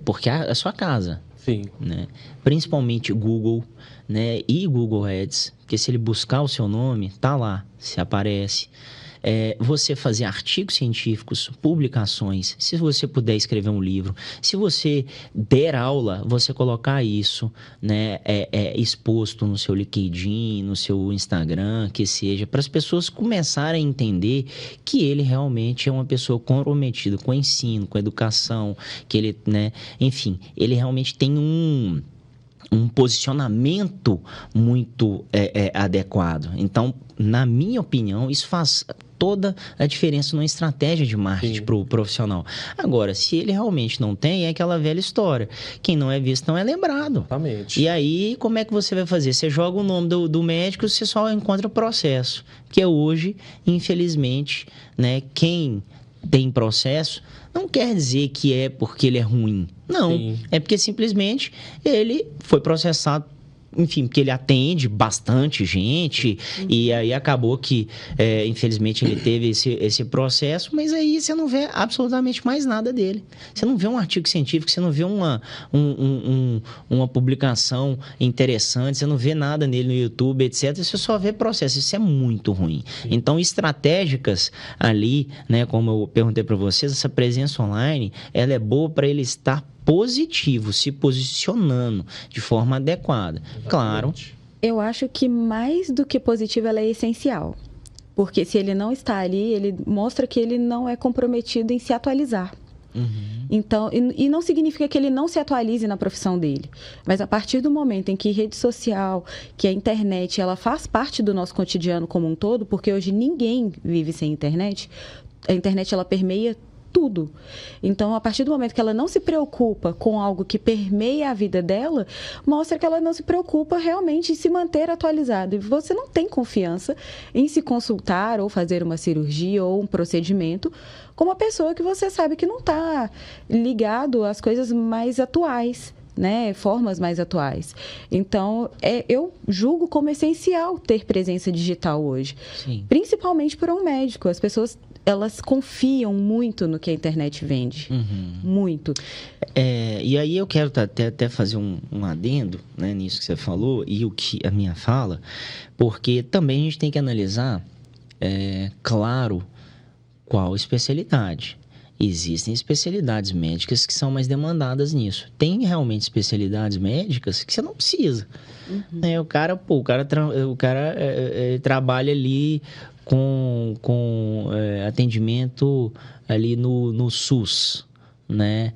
Porque é a sua casa. Sim. Né? Principalmente Google, né? E Google Ads, porque se ele buscar o seu nome, tá lá, se aparece. Você fazer artigos científicos, publicações, se você puder escrever um livro, se você der aula, você colocar isso, né, exposto no seu LinkedIn, no seu Instagram, que seja, para as pessoas começarem a entender que ele realmente é uma pessoa comprometida com o ensino, com a educação, que ele, né, enfim, ele realmente tem um posicionamento muito adequado. Então, na minha opinião, isso faz toda a diferença numa estratégia de marketing para o profissional. Agora, se ele realmente não tem, é aquela velha história. Quem não é visto não é lembrado. Exatamente. E aí, como é que você vai fazer? Você joga o nome do médico, você só encontra o processo. Que hoje, infelizmente, né, quem tem processo não quer dizer que é porque ele é ruim. Não, sim. É porque simplesmente ele foi processado, enfim, porque ele atende bastante gente, e aí acabou que, infelizmente, ele teve esse processo, mas aí você não vê absolutamente mais nada dele. Você não vê um artigo científico, você não vê uma publicação interessante, você não vê nada nele no YouTube, etc. Você só vê processo. Isso é muito ruim. Sim. Então, estratégicas ali, né, como eu perguntei para vocês, essa presença online, ela é boa para ele estar positivo, se posicionando de forma adequada. Exatamente. Claro. Eu acho que mais do que positivo, ela é essencial. Porque se ele não está ali, ele mostra que ele não é comprometido em se atualizar. Então, e não significa que ele não se atualize na profissão dele. Mas a partir do momento em que rede social, que a internet, ela faz parte do nosso cotidiano como um todo, porque hoje ninguém vive sem internet, a internet ela permeia tudo. Então, a partir do momento que ela não se preocupa com algo que permeia a vida dela, mostra que ela não se preocupa realmente em se manter atualizada. E você não tem confiança em se consultar ou fazer uma cirurgia ou um procedimento com uma pessoa que você sabe que não está ligado às coisas mais atuais, né? Formas mais atuais. Então, eu julgo como essencial ter presença digital hoje. Sim. Principalmente para um médico. As pessoas, elas confiam muito no que a internet vende. Muito. E aí eu quero até fazer um adendo, né, nisso que você falou e a minha fala, porque também a gente tem que analisar, claro, qual especialidade. Existem especialidades médicas que são mais demandadas nisso. Tem realmente especialidades médicas que você não precisa. O cara trabalha ali com atendimento ali no SUS, né?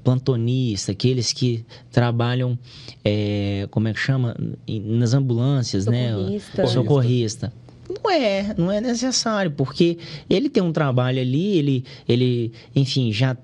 Plantonista, aqueles que trabalham, como é que chama? Nas ambulâncias, socorrista. Né? Socorrista. Não é necessário, porque ele tem um trabalho ali, ele enfim, já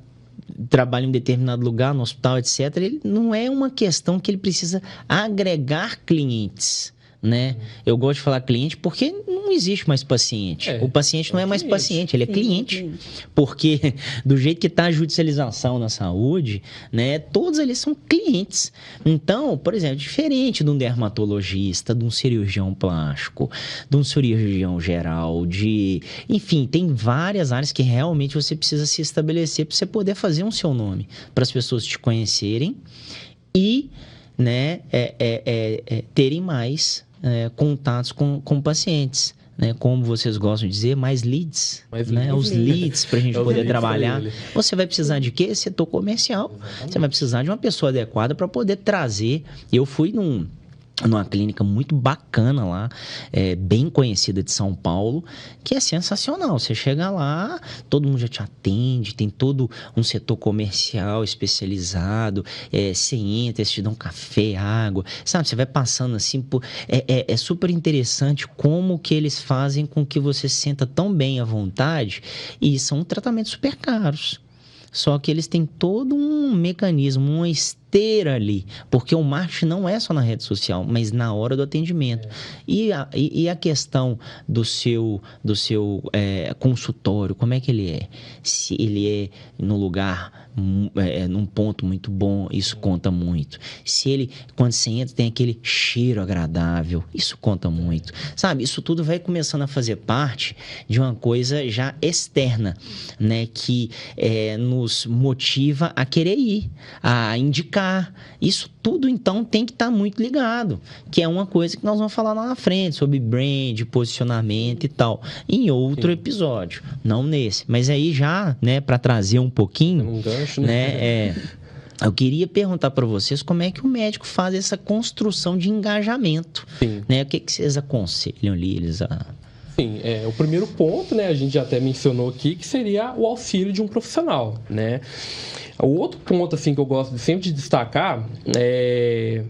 trabalha em um determinado lugar, no hospital, etc. Ele, não é uma questão que ele precisa agregar clientes, né? Eu gosto de falar cliente porque não existe mais paciente. O paciente não é mais paciente, ele é cliente. Porque do jeito que está a judicialização na saúde, né, todos eles são clientes. Então, por exemplo, diferente de um dermatologista, de um cirurgião plástico, de um cirurgião geral, enfim, tem várias áreas que realmente você precisa se estabelecer para você poder fazer um seu nome, para as pessoas te conhecerem e, né, terem mais contatos com pacientes, né, como vocês gostam de dizer, mais leads, né, os leads para a gente poder trabalhar. Você vai precisar de quê? Setor comercial. Exatamente. Você vai precisar de uma pessoa adequada para poder trazer. Eu fui numa clínica muito bacana lá, bem conhecida de São Paulo, que é sensacional. Você chega lá, todo mundo já te atende, tem todo um setor comercial especializado, você entra, eles te dão café, água, sabe? Você vai passando assim, é super interessante como que eles fazem com que você se sinta tão bem à vontade, e são tratamentos super caros. Só que eles têm todo um mecanismo, uma esteira ali, porque o marketing não é só na rede social, mas na hora do atendimento. E a questão do seu consultório, como é que ele é? Se ele é no lugar, num ponto muito bom, isso conta muito. Se ele, quando você entra, tem aquele cheiro agradável, isso conta muito. Sabe, isso tudo vai começando a fazer parte de uma coisa já externa, né, que nos motiva a querer ir, a indicar. Isso tudo, então, tem que estar muito ligado, que é uma coisa que nós vamos falar lá na frente, sobre brand, posicionamento e tal, em outro episódio, não nesse. Mas aí já, né, para trazer um pouquinho, um gancho, né? Eu queria perguntar para vocês como é que o médico faz essa construção de engajamento, né? O que vocês aconselham ali, eles Sim, o primeiro ponto, né, a gente já até mencionou aqui, que seria o auxílio de um profissional, né? O outro ponto, assim, que eu gosto sempre de destacar é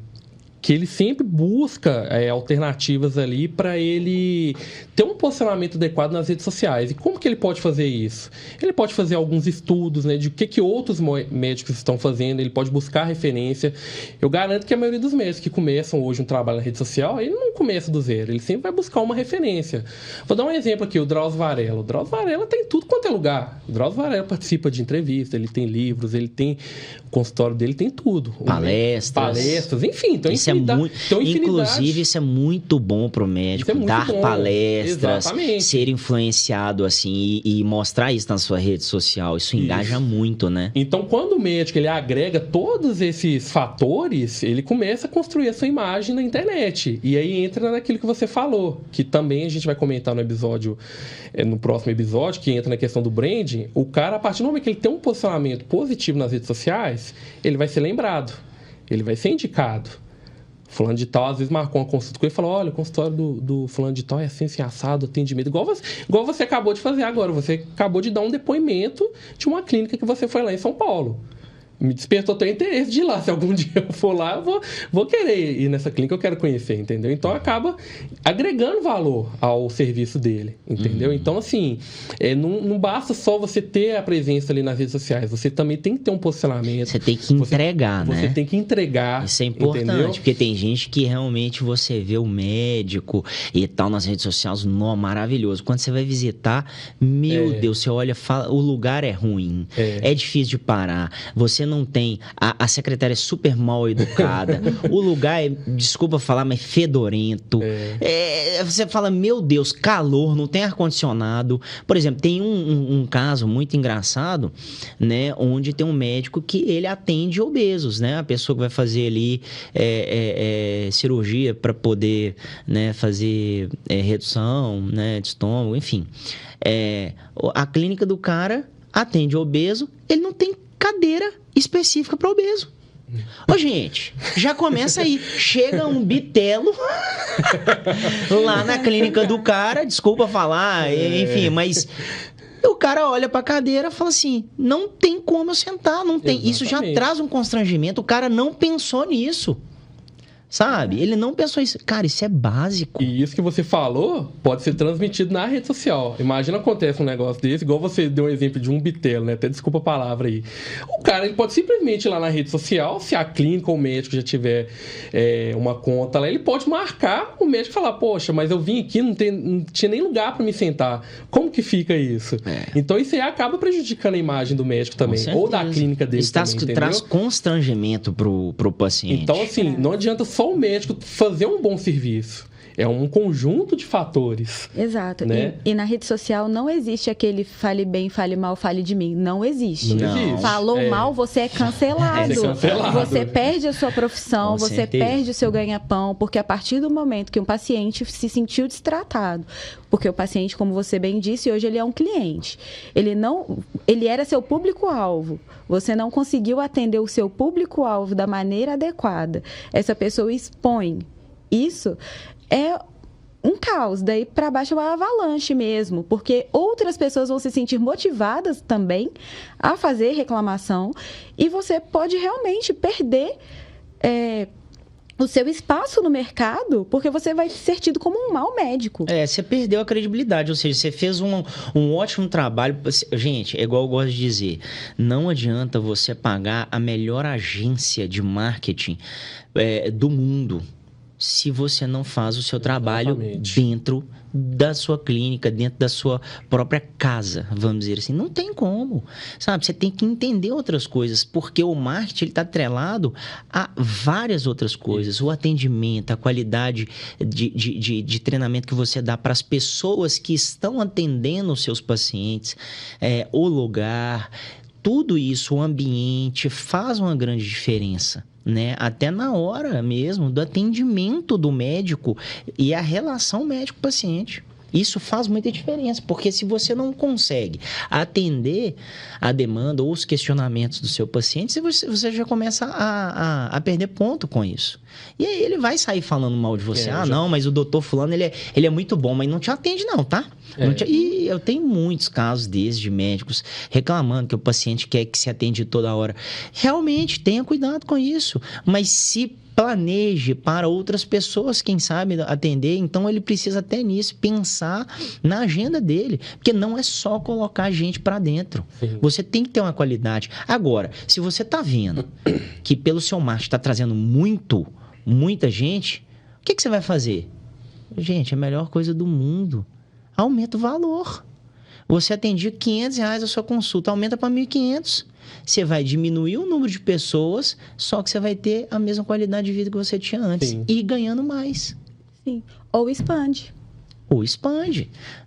que ele sempre busca alternativas ali para ele ter um posicionamento adequado nas redes sociais. E como que ele pode fazer isso? Ele pode fazer alguns estudos, né, de o que outros médicos estão fazendo, ele pode buscar referência. Eu garanto que a maioria dos médicos que começam hoje um trabalho na rede social, ele não começa do zero, ele sempre vai buscar uma referência. Vou dar um exemplo aqui, o Drauzio Varela. O Drauzio Varela tem tudo quanto é lugar. O Drauzio Varela participa de entrevistas, ele tem livros, ele tem... O consultório dele tem tudo. Palestras, enfim. Então, isso inclusive, isso é muito bom pro médico, dar palestras, ser influenciado assim e mostrar isso na sua rede social. Isso engaja muito, né? Então, quando o médico ele agrega todos esses fatores, ele começa a construir a sua imagem na internet. E aí entra naquilo que você falou, que também a gente vai comentar no próximo episódio, que entra na questão do branding. O cara, a partir do momento que ele tem um posicionamento positivo nas redes sociais, ele vai ser lembrado, ele vai ser indicado. Fulano de tal, às vezes marcou uma consulta com ele e falou: olha, o consultório do fulano de tal é assim, assado, atendimento. Igual você acabou de fazer agora. Você acabou de dar um depoimento de uma clínica que você foi lá em São Paulo. Me despertou até o interesse de ir lá. Se algum dia eu for lá, eu vou querer ir nessa clínica, eu quero conhecer, entendeu? Então, acaba agregando valor ao serviço dele, entendeu? Então, assim, não basta só você ter a presença ali nas redes sociais, você também tem que ter um posicionamento. Você tem que entregar, né? Você tem que entregar. Isso é importante, entendeu? Porque tem gente que realmente você vê o médico e tal nas redes sociais, maravilhoso. Quando você vai visitar, meu Deus, você olha, fala, o lugar é ruim, é difícil de parar, você não tem... A secretária é super mal educada. O lugar é, desculpa falar, mas fedorento. Você fala, meu Deus, calor, não tem ar-condicionado. Por exemplo, tem um caso muito engraçado, né? Onde tem um médico que ele atende obesos, né? A pessoa que vai fazer ali cirurgia para poder, né, fazer redução, né, de estômago, enfim. A clínica do cara atende obeso, ele não tem cadeira específica para obeso. Ô, gente, já começa aí. Chega um bitelo lá na clínica do cara, desculpa falar, enfim, mas o cara olha pra cadeira e fala assim: não tem como eu sentar, não tem. Exatamente. Isso já traz um constrangimento, o cara não pensou nisso. Sabe? Ele não pensou isso. Cara, isso é básico. E isso que você falou pode ser transmitido na rede social. Imagina acontece um negócio desse, igual você deu um exemplo de um bitelo, né? Até desculpa a palavra aí. O cara, ele pode simplesmente ir lá na rede social, se a clínica ou o médico já tiver uma conta lá, ele pode marcar o médico e falar: poxa, mas eu vim aqui, não tinha nem lugar para me sentar. Como que fica isso? Então isso aí acaba prejudicando a imagem do médico também, ou da clínica dele também, entendeu? Traz constrangimento pro paciente. Então, assim, não adianta só o médico fazer um bom serviço. É um conjunto de fatores. Exato. Né? E na rede social não existe aquele fale bem, fale mal, fale de mim. Não existe. Não existe. Falou mal, você é cancelado. Você perde a sua profissão, Com você certeza. perde o seu ganha-pão, porque a partir do momento que um paciente se sentiu destratado, porque o paciente, como você bem disse, hoje ele é um cliente. Ele era seu público-alvo. Você não conseguiu atender o seu público-alvo da maneira adequada. Essa pessoa expõe. Isso é um caos, daí para baixo é uma avalanche mesmo, porque outras pessoas vão se sentir motivadas também a fazer reclamação e você pode realmente perder o seu espaço no mercado, porque você vai ser tido como um mau médico. Você perdeu a credibilidade, ou seja, você fez um ótimo trabalho. Gente, é igual eu gosto de dizer, não adianta você pagar a melhor agência de marketing do mundo se você não faz o seu trabalho dentro da sua clínica, dentro da sua própria casa, vamos dizer assim. Não tem como, sabe? Você tem que entender outras coisas, porque o marketing está atrelado a várias outras coisas. O atendimento, a qualidade de treinamento que você dá para as pessoas que estão atendendo os seus pacientes, o lugar, tudo isso, o ambiente, faz uma grande diferença. Né? Até na hora mesmo do atendimento do médico e a relação médico-paciente. Isso faz muita diferença, porque se você não consegue atender a demanda ou os questionamentos do seu paciente, você já começa a perder ponto com isso. E aí ele vai sair falando mal de você. Não, mas o doutor fulano, ele é muito bom, mas não te atende não, tá? E eu tenho muitos casos desses de médicos reclamando que o paciente quer que se atende toda hora. Realmente, tenha cuidado com isso. Mas se planeje para outras pessoas, quem sabe, atender. Então, ele precisa até nisso pensar na agenda dele. Porque não é só colocar gente para dentro. Sim. Você tem que ter uma qualidade. Agora, se você está vendo que pelo seu marketing está trazendo muita gente, o que você vai fazer? Gente, a melhor coisa do mundo. Aumenta o valor. Você atendia R$500 a sua consulta, aumenta para R$1.500. Você vai diminuir o número de pessoas, só que você vai ter a mesma qualidade de vida que você tinha antes. Sim. E ganhando mais. Sim. Ou expande.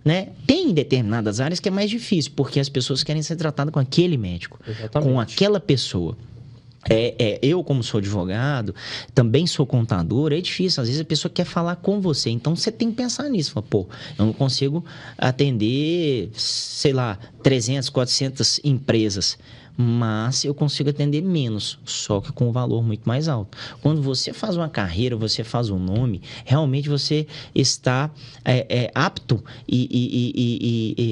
Né? Tem determinadas áreas que é mais difícil, porque as pessoas querem ser tratadas com aquele médico. Exatamente. Com aquela pessoa. Eu, como sou advogado, também sou contador, é difícil. Às vezes a pessoa quer falar com você, então você tem que pensar nisso. Fala, eu não consigo atender, 300, 400 empresas, mas eu consigo atender menos, só que com um valor muito mais alto. Quando você faz uma carreira, você faz um nome, realmente você está apto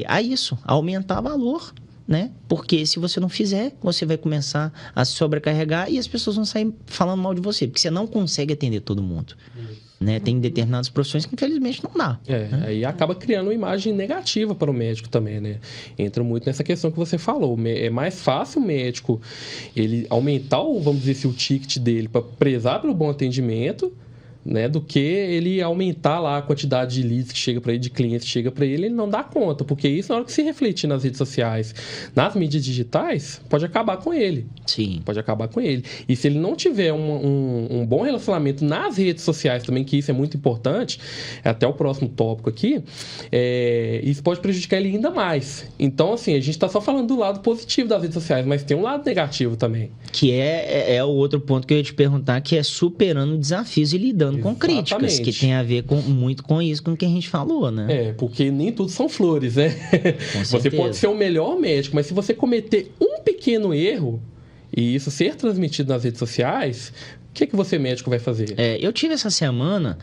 a isso, a aumentar o valor. Né? Porque se você não fizer, você vai começar a se sobrecarregar e as pessoas vão sair falando mal de você, porque você não consegue atender todo mundo. Né? Tem determinadas profissões que infelizmente não dá. Né? Aí acaba criando uma imagem negativa para o médico também, né? Entra muito nessa questão que você falou. É mais fácil o médico ele aumentar, vamos dizer assim, o ticket dele para prezar pelo bom atendimento, né, do que ele aumentar lá a quantidade de leads que chega para ele, de clientes que chega para ele não dá conta, porque isso na hora que se refletir nas redes sociais, nas mídias digitais, pode acabar com ele. Sim. Pode acabar com ele. E se ele não tiver um bom relacionamento nas redes sociais também, que isso é muito importante, até o próximo tópico aqui, isso pode prejudicar ele ainda mais. Então, assim, a gente está só falando do lado positivo das redes sociais, mas tem um lado negativo também. Que é o outro ponto que eu ia te perguntar, que é superando desafios e lidando com críticas, que tem a ver muito com isso, com o que a gente falou, né? Porque nem tudo são flores, né? Você pode ser o melhor médico, mas se você cometer um pequeno erro e isso ser transmitido nas redes sociais, o que você, médico, vai fazer? Eu tive essa semana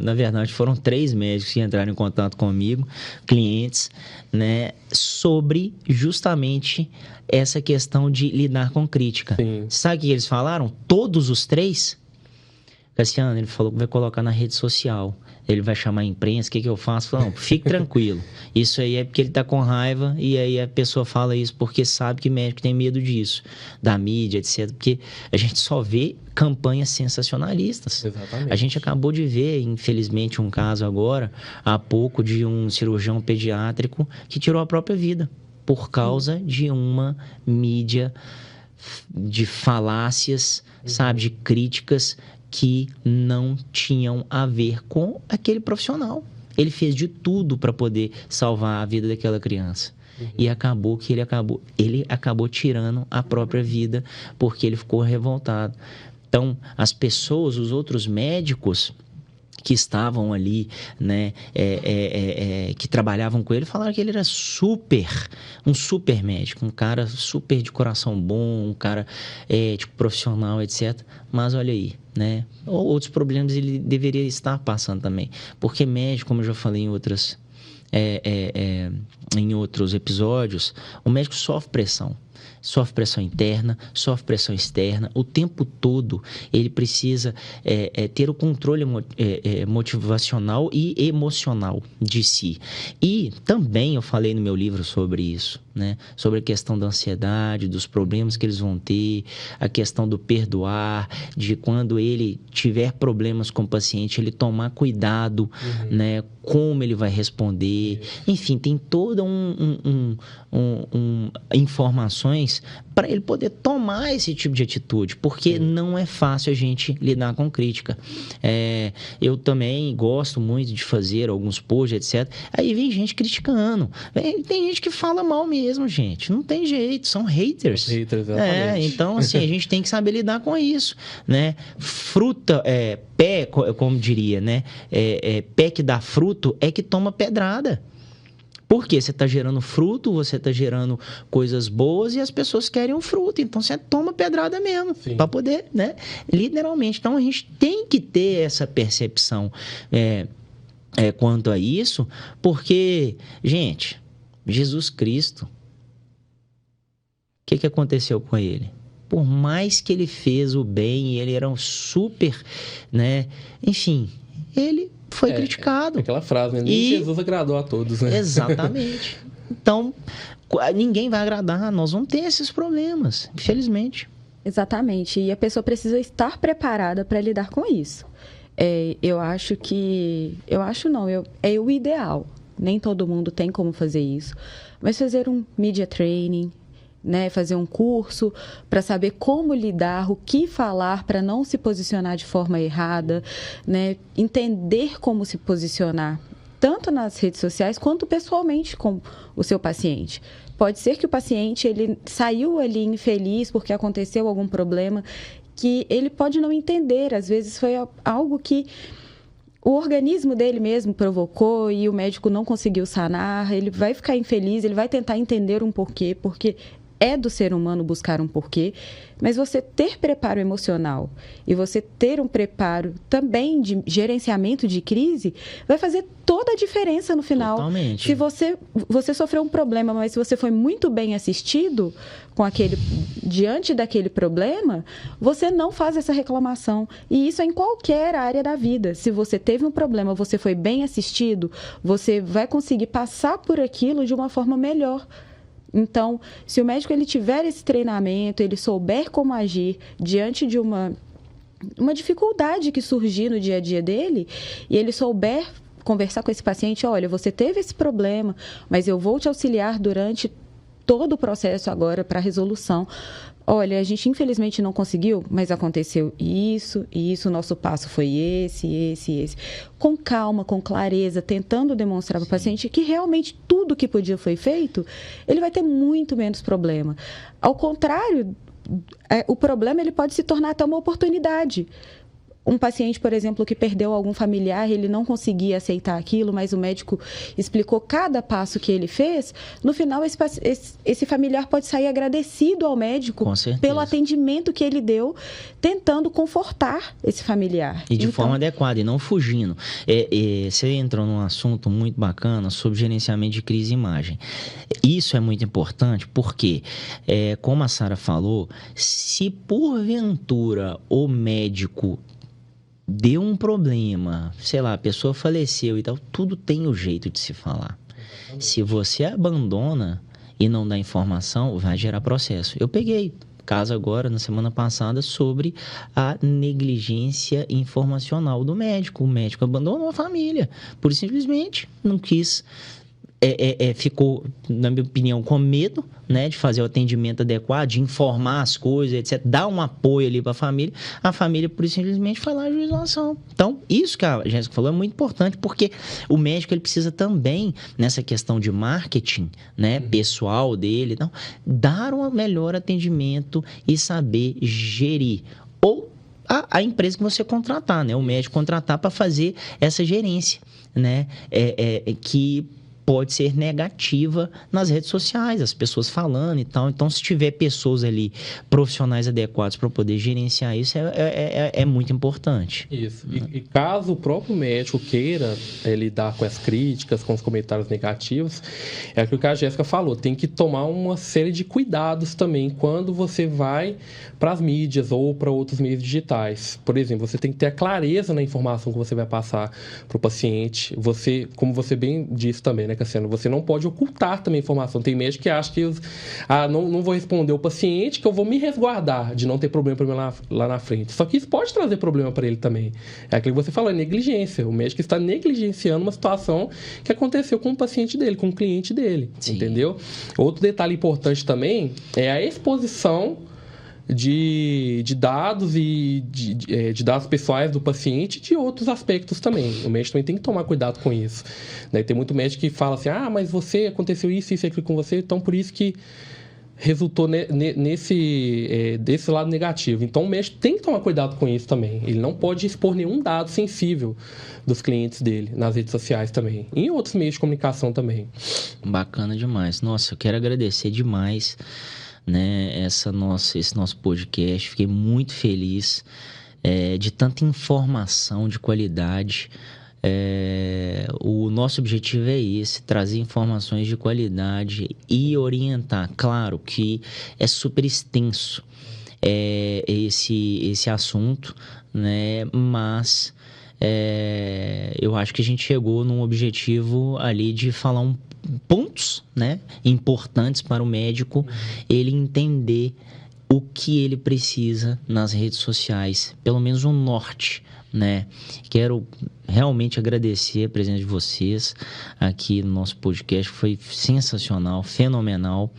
na verdade, foram 3 médicos que entraram em contato comigo, clientes, né, sobre justamente essa questão de lidar com crítica. Sim. Sabe o que eles falaram? Todos os 3? Cassiano, ele falou que vai colocar na rede social. Ele vai chamar a imprensa, o que eu faço? Falei, não, fique tranquilo. Isso aí é porque ele está com raiva e aí a pessoa fala isso porque sabe que médico tem medo disso, da mídia, etc. Porque a gente só vê campanhas sensacionalistas. Exatamente. A gente acabou de ver, infelizmente, um caso agora, há pouco, de um cirurgião pediátrico que tirou a própria vida por causa de uma mídia de falácias, sabe, de críticas que não tinham a ver com aquele profissional. Ele fez de tudo para poder salvar a vida daquela criança. E acabou que ele acabou tirando a própria vida porque ele ficou revoltado. Então, as pessoas, os outros médicos que estavam ali, né, que trabalhavam com ele, falaram que ele era um super médico, um cara super de coração bom, um cara ético, profissional, etc. Mas olha aí, né, outros problemas ele deveria estar passando também, porque médico, como eu já falei em outros episódios, o médico sofre pressão interna, sofre pressão externa, o tempo todo ele precisa ter o controle motivacional e emocional de si. E também eu falei no meu livro sobre isso, né? Sobre a questão da ansiedade, dos problemas que eles vão ter, a questão do perdoar, de quando ele tiver problemas com o paciente, ele tomar cuidado, né? Como ele vai responder, enfim, tem toda informações para ele poder tomar esse tipo de atitude, porque não é fácil a gente lidar com crítica. Eu também gosto muito de fazer alguns posts, etc. Aí vem gente criticando, tem gente que fala mal mesmo, gente, não tem jeito, são haters. Exatamente. Então, assim, a gente tem que saber lidar com isso, né? Fruta, pé, como diria, né? Pé que dá fruto é que toma pedrada. Porque você está gerando fruto, você está gerando coisas boas e as pessoas querem um fruto. Então, você toma pedrada mesmo, para poder, né? Literalmente. Então, a gente tem que ter essa percepção quanto a isso, porque, gente, Jesus Cristo, o que aconteceu com ele? Por mais que ele fez o bem, ele era um super, né? Enfim, ele foi criticado. Aquela frase, né? Nem Jesus agradou a todos, né? Exatamente. Então, ninguém vai agradar, nós vamos ter esses problemas, infelizmente. Exatamente. E a pessoa precisa estar preparada para lidar com isso. Eu acho que... é o ideal. Nem todo mundo tem como fazer isso. Mas fazer um media training, né, fazer um curso para saber como lidar, o que falar para não se posicionar de forma errada, né, entender como se posicionar, tanto nas redes sociais quanto pessoalmente com o seu paciente. Pode ser que o paciente ele saiu ali infeliz porque aconteceu algum problema que ele pode não entender, às vezes foi algo que o organismo dele mesmo provocou e o médico não conseguiu sanar, ele vai ficar infeliz, ele vai tentar entender um porquê, porque é do ser humano buscar um porquê, mas você ter preparo emocional e você ter um preparo também de gerenciamento de crise vai fazer toda a diferença no final. Totalmente. Se você sofreu um problema, mas se você foi muito bem assistido diante daquele problema, você não faz essa reclamação. E isso é em qualquer área da vida. Se você teve um problema, você foi bem assistido, você vai conseguir passar por aquilo de uma forma melhor. Então, se o médico ele tiver esse treinamento, ele souber como agir diante de uma dificuldade que surgir no dia a dia dele, e ele souber conversar com esse paciente, olha, você teve esse problema, mas eu vou te auxiliar durante todo o processo agora para a resolução. Olha, a gente infelizmente não conseguiu, mas aconteceu isso, o nosso passo foi esse. Com calma, com clareza, tentando demonstrar para o paciente que realmente tudo que podia foi feito, ele vai ter muito menos problema. Ao contrário, o problema ele pode se tornar até uma oportunidade. Um paciente, por exemplo, que perdeu algum familiar, ele não conseguia aceitar aquilo, mas o médico explicou cada passo que ele fez. No final, esse familiar pode sair agradecido ao médico pelo atendimento que ele deu, tentando confortar esse familiar. E de forma adequada, e não fugindo. Você entrou num assunto muito bacana sobre gerenciamento de crise e imagem. Isso é muito importante porque, como a Sara falou, se porventura o médico deu um problema, sei lá, a pessoa faleceu e tal, tudo tem o jeito de se falar. Se você abandona e não dá informação, vai gerar processo. Eu peguei caso agora, na semana passada, sobre a negligência informacional do médico. O médico abandonou a família, por simplesmente não quis ficou, na minha opinião, com medo, né, de fazer o atendimento adequado, de informar as coisas, etc., dar um apoio ali para a família, por isso, simplesmente foi lá ajuizar a ação. Então, isso que a Jéssica falou é muito importante, porque o médico ele precisa também, nessa questão de marketing, né, pessoal dele, então, dar um melhor atendimento e saber gerir. Ou a empresa que você contratar, né, o médico contratar para fazer essa gerência, né, que pode ser negativa nas redes sociais, as pessoas falando e tal. Então, se tiver pessoas ali, profissionais adequados para poder gerenciar isso, é muito importante. Isso. E caso o próprio médico queira lidar com as críticas, com os comentários negativos, é aquilo que a Jéssica falou, tem que tomar uma série de cuidados também quando você vai para as mídias ou para outros meios digitais. Por exemplo, você tem que ter a clareza na informação que você vai passar para o paciente. Você, como você bem disse também, né, Cassiano, você não pode ocultar também informação. Tem médico que acha que não vou responder o paciente, que eu vou me resguardar de não ter problema para mim lá na frente. Só que isso pode trazer problema para ele também. É aquilo que você falou, é negligência. O médico está negligenciando uma situação que aconteceu com o paciente dele, com o cliente dele. Sim. Entendeu? Outro detalhe importante também é a exposição de dados e de dados pessoais do paciente e de outros aspectos também. O médico também tem que tomar cuidado com isso. Né? Tem muito médico que fala assim, mas aconteceu isso e aquilo com você, então por isso que resultou desse lado negativo. Então o médico tem que tomar cuidado com isso também. Ele não pode expor nenhum dado sensível dos clientes dele nas redes sociais também. E em outros meios de comunicação também. Bacana demais. Nossa, eu quero agradecer demais, né, esse nosso podcast. Fiquei muito feliz de tanta informação de qualidade. O nosso objetivo é esse, trazer informações de qualidade e orientar. Claro que é super extenso esse assunto, né, mas eu acho que a gente chegou num objetivo ali de falar pontos, né, importantes para o médico, ele entender o que ele precisa nas redes sociais, pelo menos um norte, né? Quero realmente agradecer a presença de vocês aqui no nosso podcast, foi sensacional, fenomenal.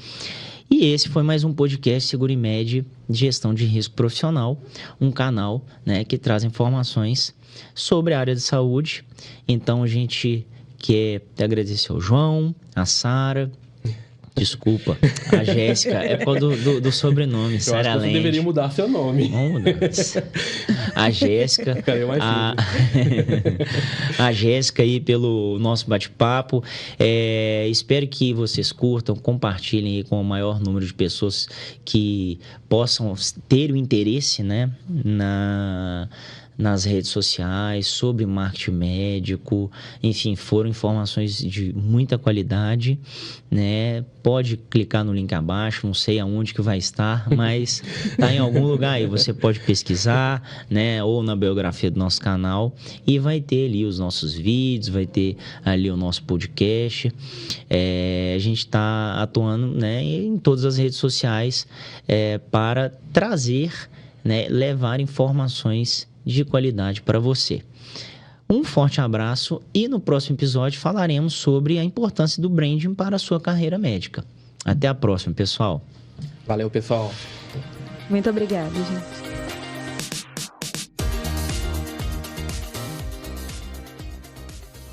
E esse foi mais um podcast Segurimed Gestão de Risco Profissional, um canal, né, que traz informações sobre a área de saúde. Então a gente quer agradecer ao João, a Sara, desculpa, a Jéssica, é por causa do sobrenome, Sara Lente. Você deveria mudar seu nome. Vamos mudar. A Jéssica, a Jéssica aí pelo nosso bate-papo. Espero que vocês curtam, compartilhem aí com o maior número de pessoas que possam ter o interesse, né, nas redes sociais, sobre marketing médico, enfim, foram informações de muita qualidade, né? Pode clicar no link abaixo, não sei aonde que vai estar, mas tá em algum lugar aí, você pode pesquisar, né? Ou na biografia do nosso canal, e vai ter ali os nossos vídeos, vai ter ali o nosso podcast. A gente está atuando, né, em todas as redes sociais para trazer, né, levar informações de qualidade para você. Um forte abraço e no próximo episódio falaremos sobre a importância do branding para a sua carreira médica. Até a próxima, pessoal. Valeu, pessoal. Muito obrigada, gente.